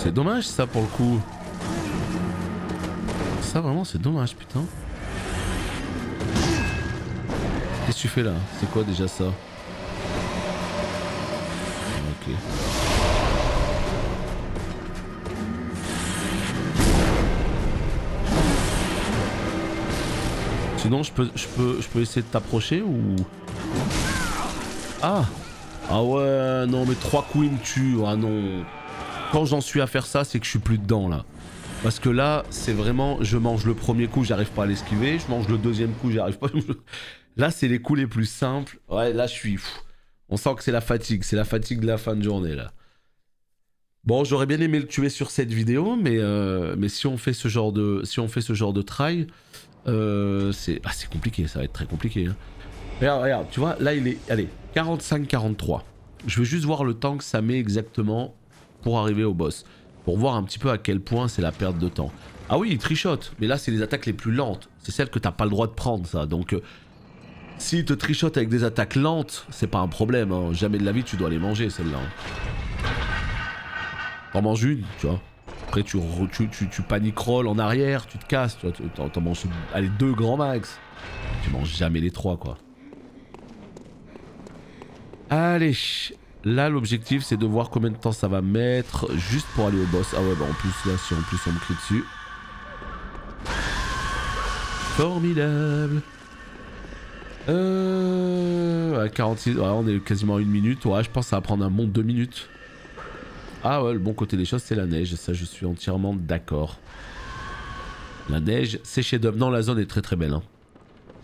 C'est dommage ça pour le coup. Ça vraiment c'est dommage putain. Qu'est-ce que tu fais là? C'est quoi déjà ça? Ok. Sinon je peux essayer de t'approcher ou... Ah. Ah ouais, non mais 3 coups il me tue, ah non. Quand j'en suis à faire ça, c'est que je suis plus dedans là. Parce que là, c'est vraiment, je mange le premier coup, j'arrive pas à l'esquiver, je mange le deuxième coup, j'arrive pas... Là, c'est les coups les plus simples. Ouais, là, je suis... On sent que c'est la fatigue de la fin de journée là. Bon, j'aurais bien aimé le tuer sur cette vidéo, mais si on fait ce genre de try, c'est compliqué, ça va être très compliqué. Hein. Regarde, tu vois, là il est, allez, 45-43. Je veux juste voir le temps que ça met exactement pour arriver au boss. Pour voir un petit peu à quel point c'est la perte de temps. Ah oui, il trichote, mais là c'est les attaques les plus lentes. C'est celles que t'as pas le droit de prendre, ça. Donc, s'il te trichote avec des attaques lentes, c'est pas un problème. Hein. Jamais de la vie tu dois les manger, celles-là. Hein. T'en manges une, tu vois. Après tu panic roll en arrière, tu te casses, tu vois. T'en manges, allez, 2 grands max. Tu manges jamais les 3, quoi. Allez, là l'objectif c'est de voir combien de temps ça va mettre juste pour aller au boss. Ah ouais, bah en plus là, si en plus on me crie dessus. Formidable. 46, ouais, on est quasiment à 1 minute. Ouais, je pense que ça va prendre un bon 2 minutes. Ah ouais, le bon côté des choses c'est la neige, ça je suis entièrement d'accord. La neige, c'est chef-d'œuvre. Non, la zone est très très belle. Hein.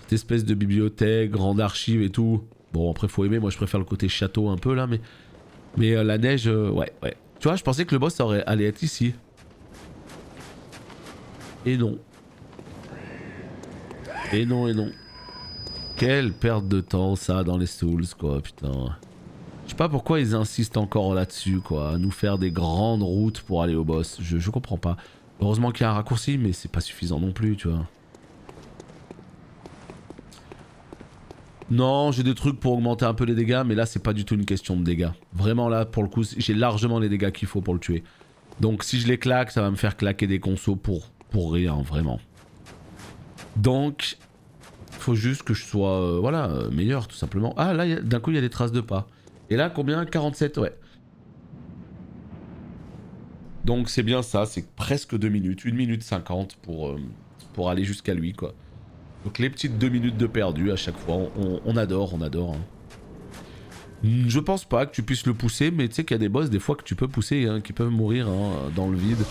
Cette espèce de bibliothèque, grande archive et tout. Bon, après, faut aimer. Moi, je préfère le côté château un peu là, mais la neige, ouais. Tu vois, je pensais que le boss allait être ici. Et non. Et non. Quelle perte de temps, ça, dans les Souls, quoi, putain. Je sais pas pourquoi ils insistent encore là-dessus, quoi. À nous faire des grandes routes pour aller au boss. Je comprends pas. Heureusement qu'il y a un raccourci, mais c'est pas suffisant non plus, tu vois. Non, j'ai des trucs pour augmenter un peu les dégâts, mais là c'est pas du tout une question de dégâts. Vraiment là, pour le coup, j'ai largement les dégâts qu'il faut pour le tuer. Donc si je les claque, ça va me faire claquer des consos pour rien, vraiment. Donc, faut juste que je sois, voilà, meilleur tout simplement. Ah là, d'un coup il y a des traces de pas. Et là combien? 47, ouais. Donc c'est bien ça, c'est presque 2 minutes, 1 minute 50 pour aller jusqu'à lui, quoi. Donc les petites 2 minutes de perdu à chaque fois, on adore, on adore. Hein. Je pense pas que tu puisses le pousser, mais tu sais qu'il y a des boss des fois que tu peux pousser, hein, qui peuvent mourir hein, dans le vide.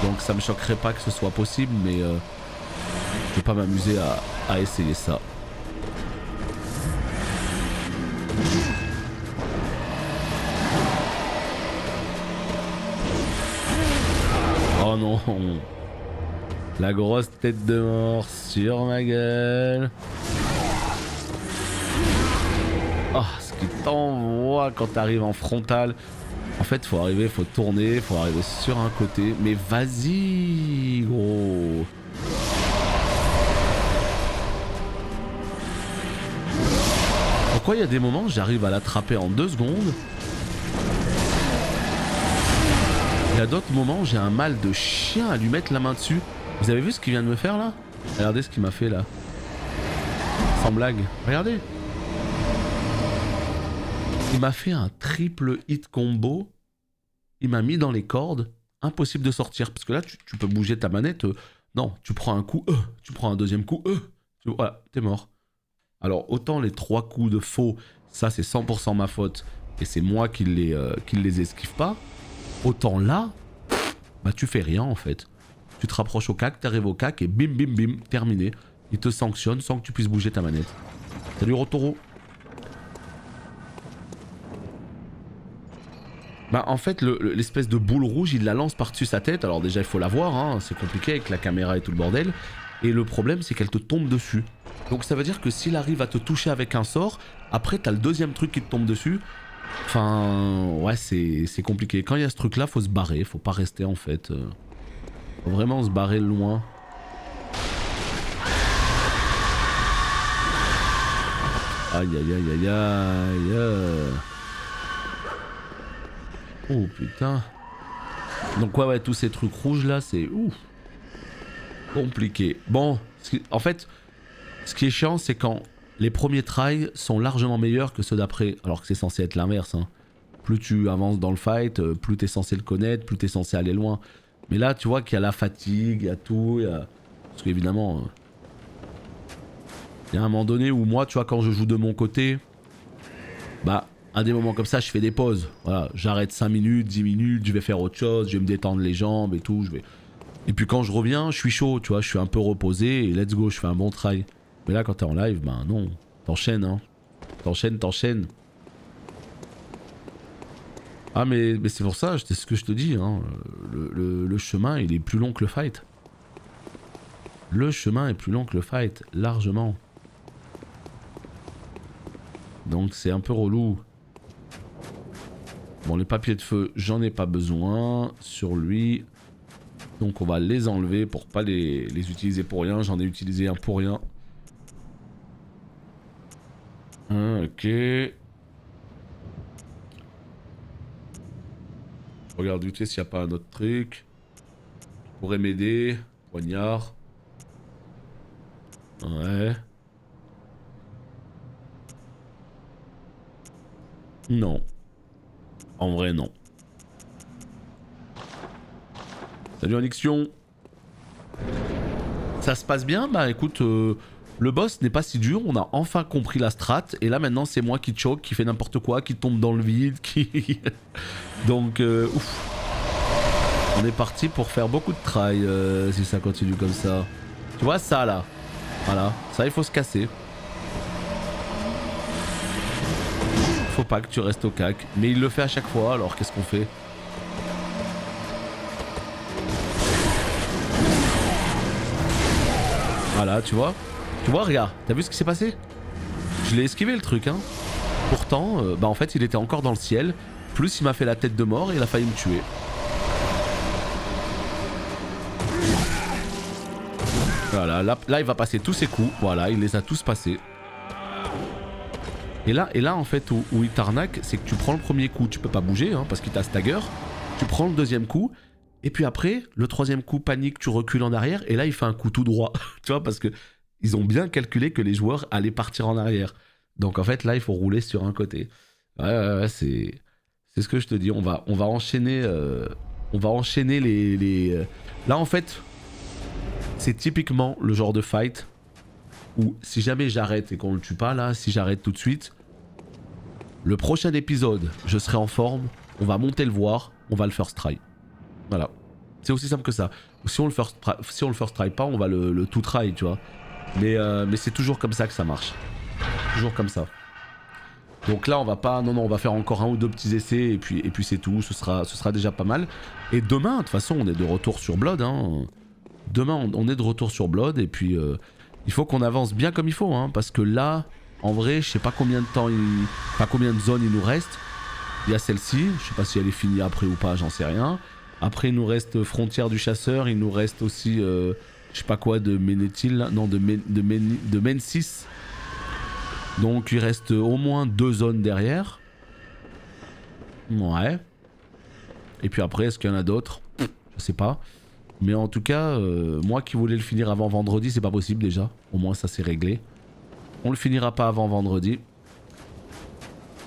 Donc ça me choquerait pas que ce soit possible, mais je vais pas m'amuser à essayer ça. Oh non! La grosse tête de mort sur ma gueule. Oh, ce qui t'envoie quand t'arrives en frontal. En fait, faut arriver, faut tourner, faut arriver sur un côté. Mais vas-y, gros. Pourquoi il y a des moments j'arrive à l'attraper en 2 secondes? Il y a d'autres moments j'ai un mal de chien à lui mettre la main dessus. Vous avez vu ce qu'il vient de me faire là? Regardez ce qu'il m'a fait là. Sans blague. Regardez. Il m'a fait un triple hit combo. Il m'a mis dans les cordes. Impossible de sortir. Parce que là, tu peux bouger ta manette. Non, tu prends un coup. Tu prends un deuxième coup. Voilà, t'es mort. Alors, autant les 3 coups de faux, ça c'est 100% ma faute. Et c'est moi qui les esquive pas. Autant là, bah tu fais rien en fait. Tu te rapproches au cac, t'arrives au cac et bim bim bim, terminé. Il te sanctionne sans que tu puisses bouger ta manette. Salut Rotoro. Bah en fait l'espèce de boule rouge il la lance par-dessus sa tête. Alors déjà il faut la voir, hein, c'est compliqué avec la caméra et tout le bordel. Et le problème c'est qu'elle te tombe dessus. Donc ça veut dire que s'il arrive à te toucher avec un sort, après t'as le deuxième truc qui te tombe dessus. Enfin ouais c'est compliqué. Quand il y a ce truc là faut se barrer, faut pas rester en fait. Faut vraiment se barrer loin. Aïe aïe aïe aïe aïe. Oh putain. Donc ouais tous ces trucs rouges là c'est ouf. Compliqué. Bon, en fait, ce qui est chiant c'est quand les premiers tries sont largement meilleurs que ceux d'après. Alors que c'est censé être l'inverse. Hein. Plus tu avances dans le fight, plus t'es censé le connaître, plus t'es censé aller loin. Mais là tu vois qu'il y a la fatigue, il y a tout, il y a... Parce qu'évidemment... Il y a un moment donné où moi, tu vois, quand je joue de mon côté, bah, à des moments comme ça, je fais des pauses. Voilà, j'arrête 5 minutes, 10 minutes, je vais faire autre chose, je vais me détendre les jambes et tout. Et puis quand je reviens, je suis chaud, tu vois, je suis un peu reposé et let's go, je fais un bon try. Mais là, quand t'es en live, ben non, t'enchaînes, hein. T'enchaînes. Ah, mais c'est pour ça, c'est ce que je te dis, hein. Le chemin, il est plus long que le fight. Le chemin est plus long que le fight, largement. Donc c'est un peu relou. Bon, les papiers de feu, j'en ai pas besoin sur lui. Donc on va les enlever pour pas les utiliser pour rien. J'en ai utilisé un pour rien. Ok. Regarde vite fait s'il n'y a pas un autre truc. Pourrait m'aider. Poignard. Ouais. Non. En vrai, non. Salut Onyxion. Ça se passe bien? Bah écoute, le boss n'est pas si dur. On a enfin compris la strat. Et là maintenant, c'est moi qui choke, qui fait n'importe quoi, qui tombe dans le vide, qui... Donc, ouf. On est parti pour faire beaucoup de try si ça continue comme ça. Tu vois ça là? Voilà. Ça, il faut se casser. Faut pas que tu restes au cac. Mais il le fait à chaque fois, alors qu'est-ce qu'on fait? Voilà, tu vois? Tu vois, regarde, t'as vu ce qui s'est passé? Je l'ai esquivé le truc, hein. Pourtant, bah en fait, il était encore dans le ciel. Plus, il m'a fait la tête de mort et il a failli me tuer. Voilà, là il va passer tous ses coups. Voilà, il les a tous passés. Et là en fait, où il t'arnaque, c'est que tu prends le premier coup, tu peux pas bouger, hein, parce qu'il t'a stagger. Tu prends le deuxième coup, et puis après, le troisième coup, panique, tu recules en arrière, et là, il fait un coup tout droit. Tu vois, parce que ils ont bien calculé que les joueurs allaient partir en arrière. Donc en fait, là, il faut rouler sur un côté. Ouais, c'est ce que je te dis. On va enchaîner, Là, en fait, c'est typiquement le genre de fight où si jamais j'arrête et qu'on le tue pas là, si j'arrête tout de suite, le prochain épisode, je serai en forme, on va monter le voir, on va le first try. Voilà. C'est aussi simple que ça. Si on le first try pas, on va le tout try, tu vois. Mais c'est toujours comme ça que ça marche. Toujours comme ça. Donc là, on va pas... Non, on va faire encore un ou deux petits essais et puis c'est tout. Ce sera déjà pas mal. Et demain, de toute façon, on est de retour sur Blood, hein. Demain, on est de retour sur Blood et puis... il faut qu'on avance bien comme il faut, hein, parce que là, en vrai, je sais pas combien de temps, pas combien de zones il nous reste. Il y a celle-ci, je sais pas si elle est finie après ou pas, j'en sais rien. Après, il nous reste Frontière du Chasseur, il nous reste aussi, je sais pas quoi, de Ménétil, non, de Mensis. Donc, il reste au moins 2 zones derrière. Ouais. Et puis après, est-ce qu'il y en a d'autres? Je sais pas. Mais en tout cas, moi qui voulais le finir avant vendredi, c'est pas possible déjà. Au moins ça c'est réglé. On le finira pas avant vendredi.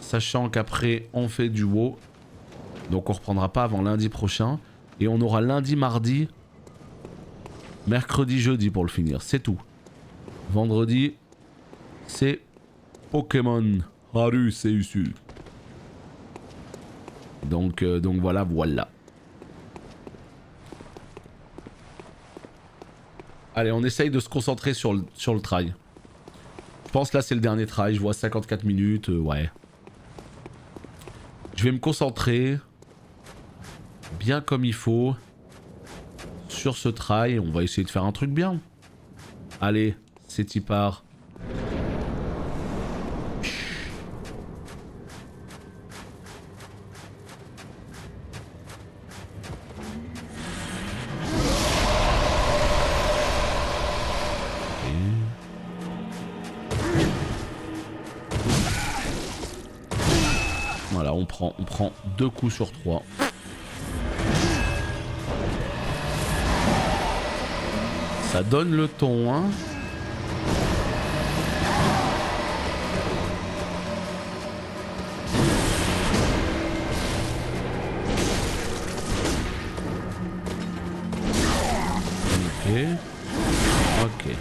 Sachant qu'après on fait du WoW. Donc on reprendra pas avant lundi prochain. Et on aura lundi, mardi, mercredi, jeudi pour le finir. C'est tout. Vendredi, c'est Pokémon. Haru Seisu. Donc voilà. Allez, on essaye de se concentrer sur le try. Je pense là c'est le dernier try, je vois 54 minutes, ouais. Je vais me concentrer bien comme il faut sur ce try, on va essayer de faire un truc bien. Allez, c'est y part. Voilà, on prend 2 coups sur 3. Ça donne le ton, hein. Ok.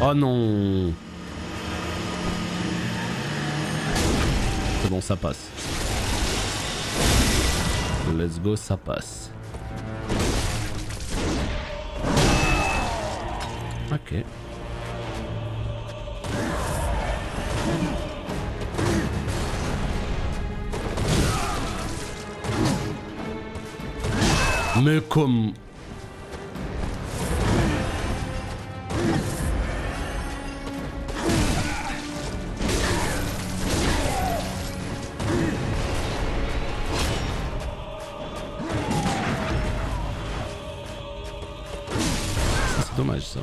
Oh non. C'est bon, ça passe. Let's go, ça passe. Ok. Mais comme... C'est dommage ça.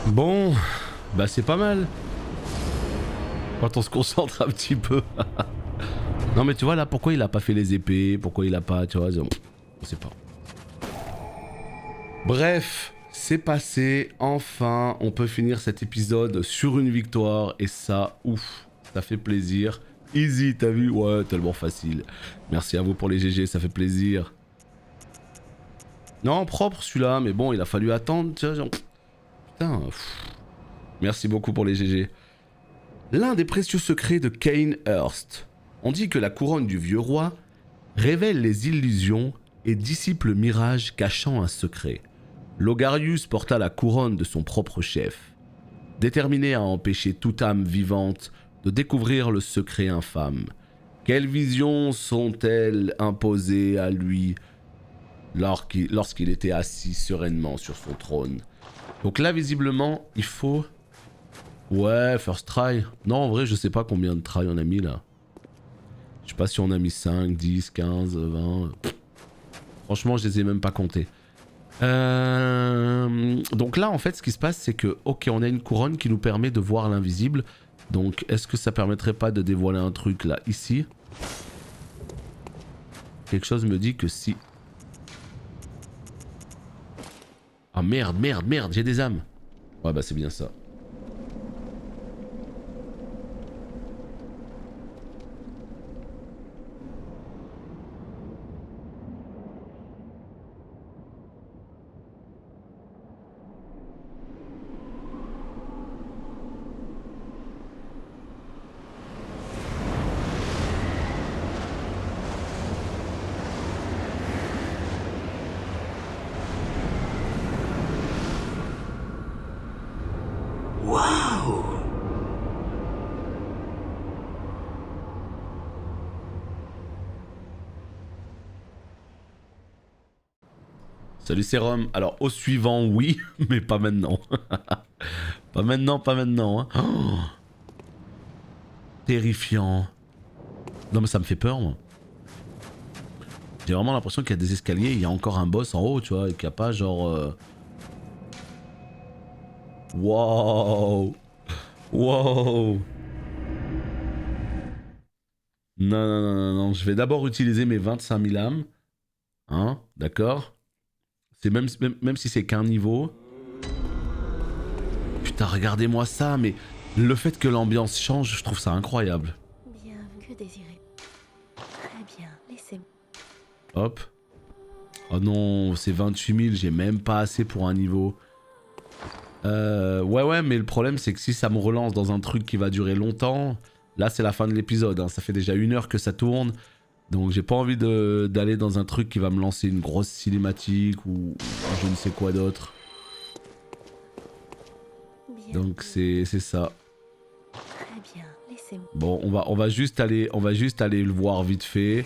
Bon, bah c'est pas mal. Quand on se concentre un petit peu. Non mais tu vois là, pourquoi il a pas fait les épées? Pourquoi il a pas, tu vois, on sait pas. Bref, c'est passé. Enfin, on peut finir cet épisode sur une victoire. Et ça, ouf, ça fait plaisir. Easy, t'as vu? Ouais, tellement facile. Merci à vous pour les GG, ça fait plaisir. Non, propre celui-là, mais bon, il a fallu attendre, tu vois, genre... Putain, merci beaucoup pour les GG. L'un des précieux secrets de Kane Hurst. On dit que la couronne du vieux roi révèle les illusions et dissipe le mirage cachant un secret. Logarius porta la couronne de son propre chef, déterminé à empêcher toute âme vivante de découvrir le secret infâme. Quelles visions sont-elles imposées à lui lorsqu'il était assis sereinement sur son trône? Donc là, visiblement, il faut... Ouais, first try. Non, en vrai, je sais pas combien de try on a mis là. Je sais pas si on a mis 5, 10, 15, 20... Franchement, je les ai même pas comptés. Donc là, en fait, ce qui se passe, c'est que... Ok, on a une couronne qui nous permet de voir l'invisible. Donc, est-ce que ça permettrait pas de dévoiler un truc là, ici? Quelque chose me dit que si. Ah merde, merde, merde, j'ai des âmes. Ouais, bah c'est bien ça. Salut Sérum. Alors au suivant oui, mais pas maintenant. Pas maintenant, pas maintenant. Hein. Oh, terrifiant. Non mais ça me fait peur moi. J'ai vraiment l'impression qu'il y a des escaliers, il y a encore un boss en haut, tu vois, et qu'il n'y a pas genre... Wow. Wow. Non, non, non, non, non, je vais d'abord utiliser mes 25 000 âmes. Hein, d'accord? C'est même si c'est qu'un niveau. Putain, regardez-moi ça, mais le fait que l'ambiance change, je trouve ça incroyable. Bien, que désirer. Très bien, laissez-moi. Hop. Oh non, c'est 28 000, j'ai même pas assez pour un niveau. Ouais, mais le problème c'est que si ça me relance dans un truc qui va durer longtemps, là c'est la fin de l'épisode, hein. Ça fait déjà 1 heure que ça tourne. Donc j'ai pas envie d'aller dans un truc qui va me lancer une grosse cinématique ou je ne sais quoi d'autre. Donc c'est ça. Très bien, laissez-moi. Bon, on va juste aller le voir vite fait.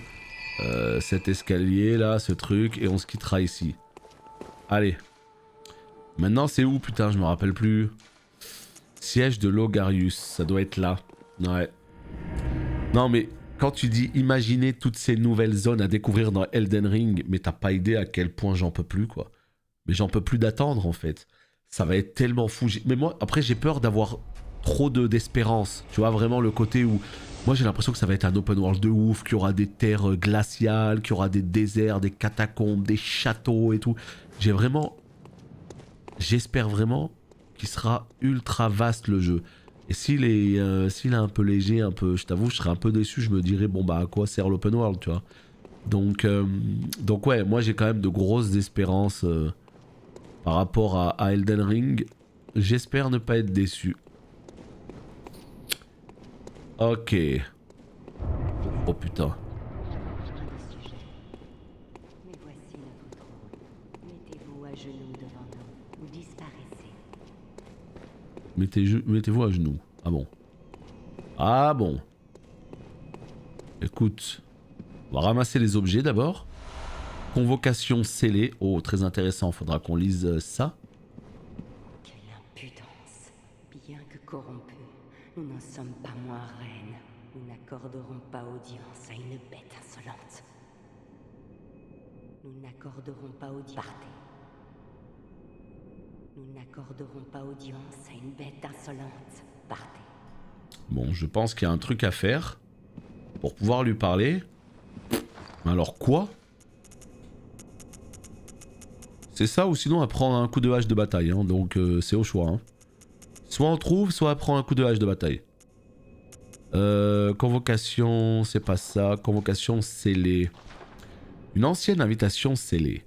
Cet escalier là, ce truc, et on se quittera ici. Allez. Maintenant c'est où putain, je me rappelle plus. Siège de Logarius, ça doit être là. Ouais. Non mais quand tu dis imaginer toutes ces nouvelles zones à découvrir dans Elden Ring, mais t'as pas idée à quel point j'en peux plus, quoi. Mais j'en peux plus d'attendre, en fait. Ça va être tellement fou. Mais moi, après, j'ai peur d'avoir trop d'espérance. Tu vois, vraiment le côté où... Moi, j'ai l'impression que ça va être un open world de ouf, qu'il y aura des terres glaciales, qu'il y aura des déserts, des catacombes, des châteaux et tout. J'espère vraiment qu'il sera ultra vaste, le jeu. Et s'il est un peu léger, je t'avoue, je serais un peu déçu. Je me dirais, bon, bah, à quoi sert l'open world, tu vois. Donc ouais, moi, j'ai quand même de grosses espérances par rapport à Elden Ring. J'espère ne pas être déçu. Ok. Oh putain. Mais voici notre trône. Mettez-vous à genoux devant nous. Vous disparaissez. Mettez-vous à genoux. Ah bon. Ah bon. Écoute. On va ramasser les objets d'abord. Convocation scellée. Oh, très intéressant. Faudra qu'on lise ça. Quelle impudence. Bien que corrompus, nous n'en sommes pas moins reines. Nous n'accorderons pas audience à une bête insolente. Nous n'accorderons pas audience. Partez. Nous n'accorderons pas audience à une bête insolente. Partez. Bon, je pense qu'il y a un truc à faire pour pouvoir lui parler. Alors quoi? C'est ça ou sinon elle prend un coup de hache de bataille, hein, donc c'est au choix. Hein. Soit on trouve, soit elle prend un coup de hache de bataille. Convocation, c'est pas ça. Convocation scellée. Une ancienne invitation scellée.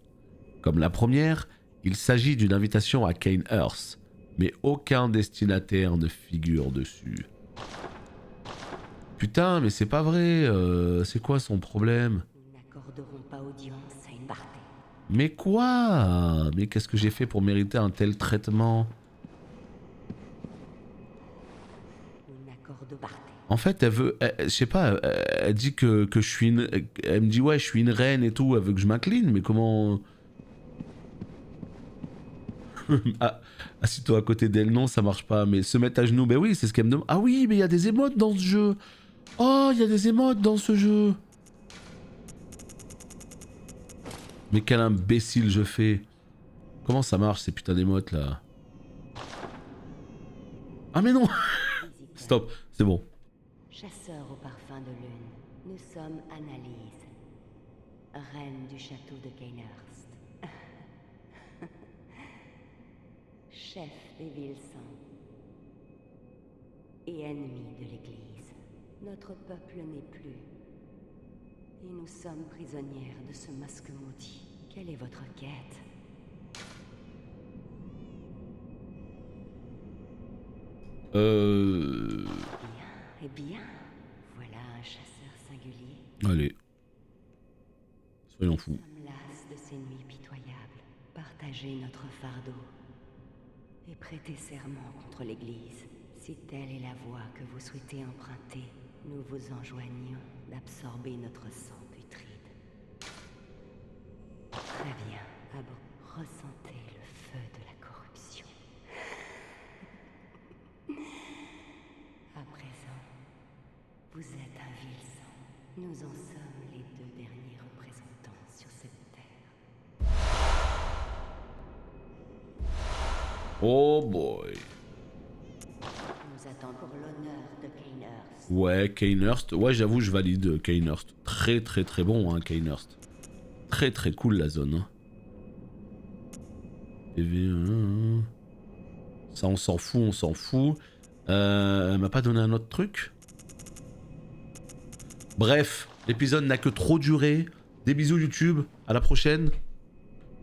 Comme la première, il s'agit d'une invitation à Cainhurst, mais aucun destinataire ne figure dessus. Putain, mais c'est pas vrai. C'est quoi son problème? Nous n'accorderons pas audience à une partée. Mais quoi? Mais qu'est-ce que j'ai fait pour mériter un tel traitement? Nous n'accordons pas. En fait, elle veut... Je sais pas, elle dit que je suis une... Elle me dit, ouais, je suis une reine et tout, elle veut que je m'incline, mais comment... Ah, assis-toi à côté d'elle, non, ça marche pas, mais se mettre à genoux, ben oui, c'est ce qu'elle me demande. Ah oui, mais il y a des émotes dans ce jeu. Oh, il y a des émotes dans ce jeu. Mais quel imbécile je fais. Comment ça marche ces putains d'émotes là? Ah mais non. Stop, c'est bon. Chasseur au parfum de lune, nous sommes Annalise, reine du château de Cainhurst. Chef des villes saintes et ennemi de l'Église. Notre peuple n'est plus. Et nous sommes prisonnières de ce masque maudit. Quelle est votre quête? Eh bien, voilà un chasseur singulier. Allez. Soyons fous. Nous sommes las de ces nuits pitoyables. Partagez notre fardeau. Et prêtez serment contre l'Église. Si telle est la voie que vous souhaitez emprunter, nous vous enjoignons d'absorber notre sang putride. Très bien, ressentez le feu de la corruption. À présent, vous êtes un vil sang. Nous en sommes les deux derniers représentants sur cette terre. Oh boy. Nous attendons pour l'honneur de Cainhurst. Ouais, Cainhurst. Ouais, j'avoue, je valide Cainhurst. Très très très bon, hein, Cainhurst. Très très cool la zone. Hein. TV1. Ça, on s'en fout, on s'en fout. Elle m'a pas donné un autre truc. Bref, l'épisode n'a que trop duré. Des bisous YouTube, à la prochaine.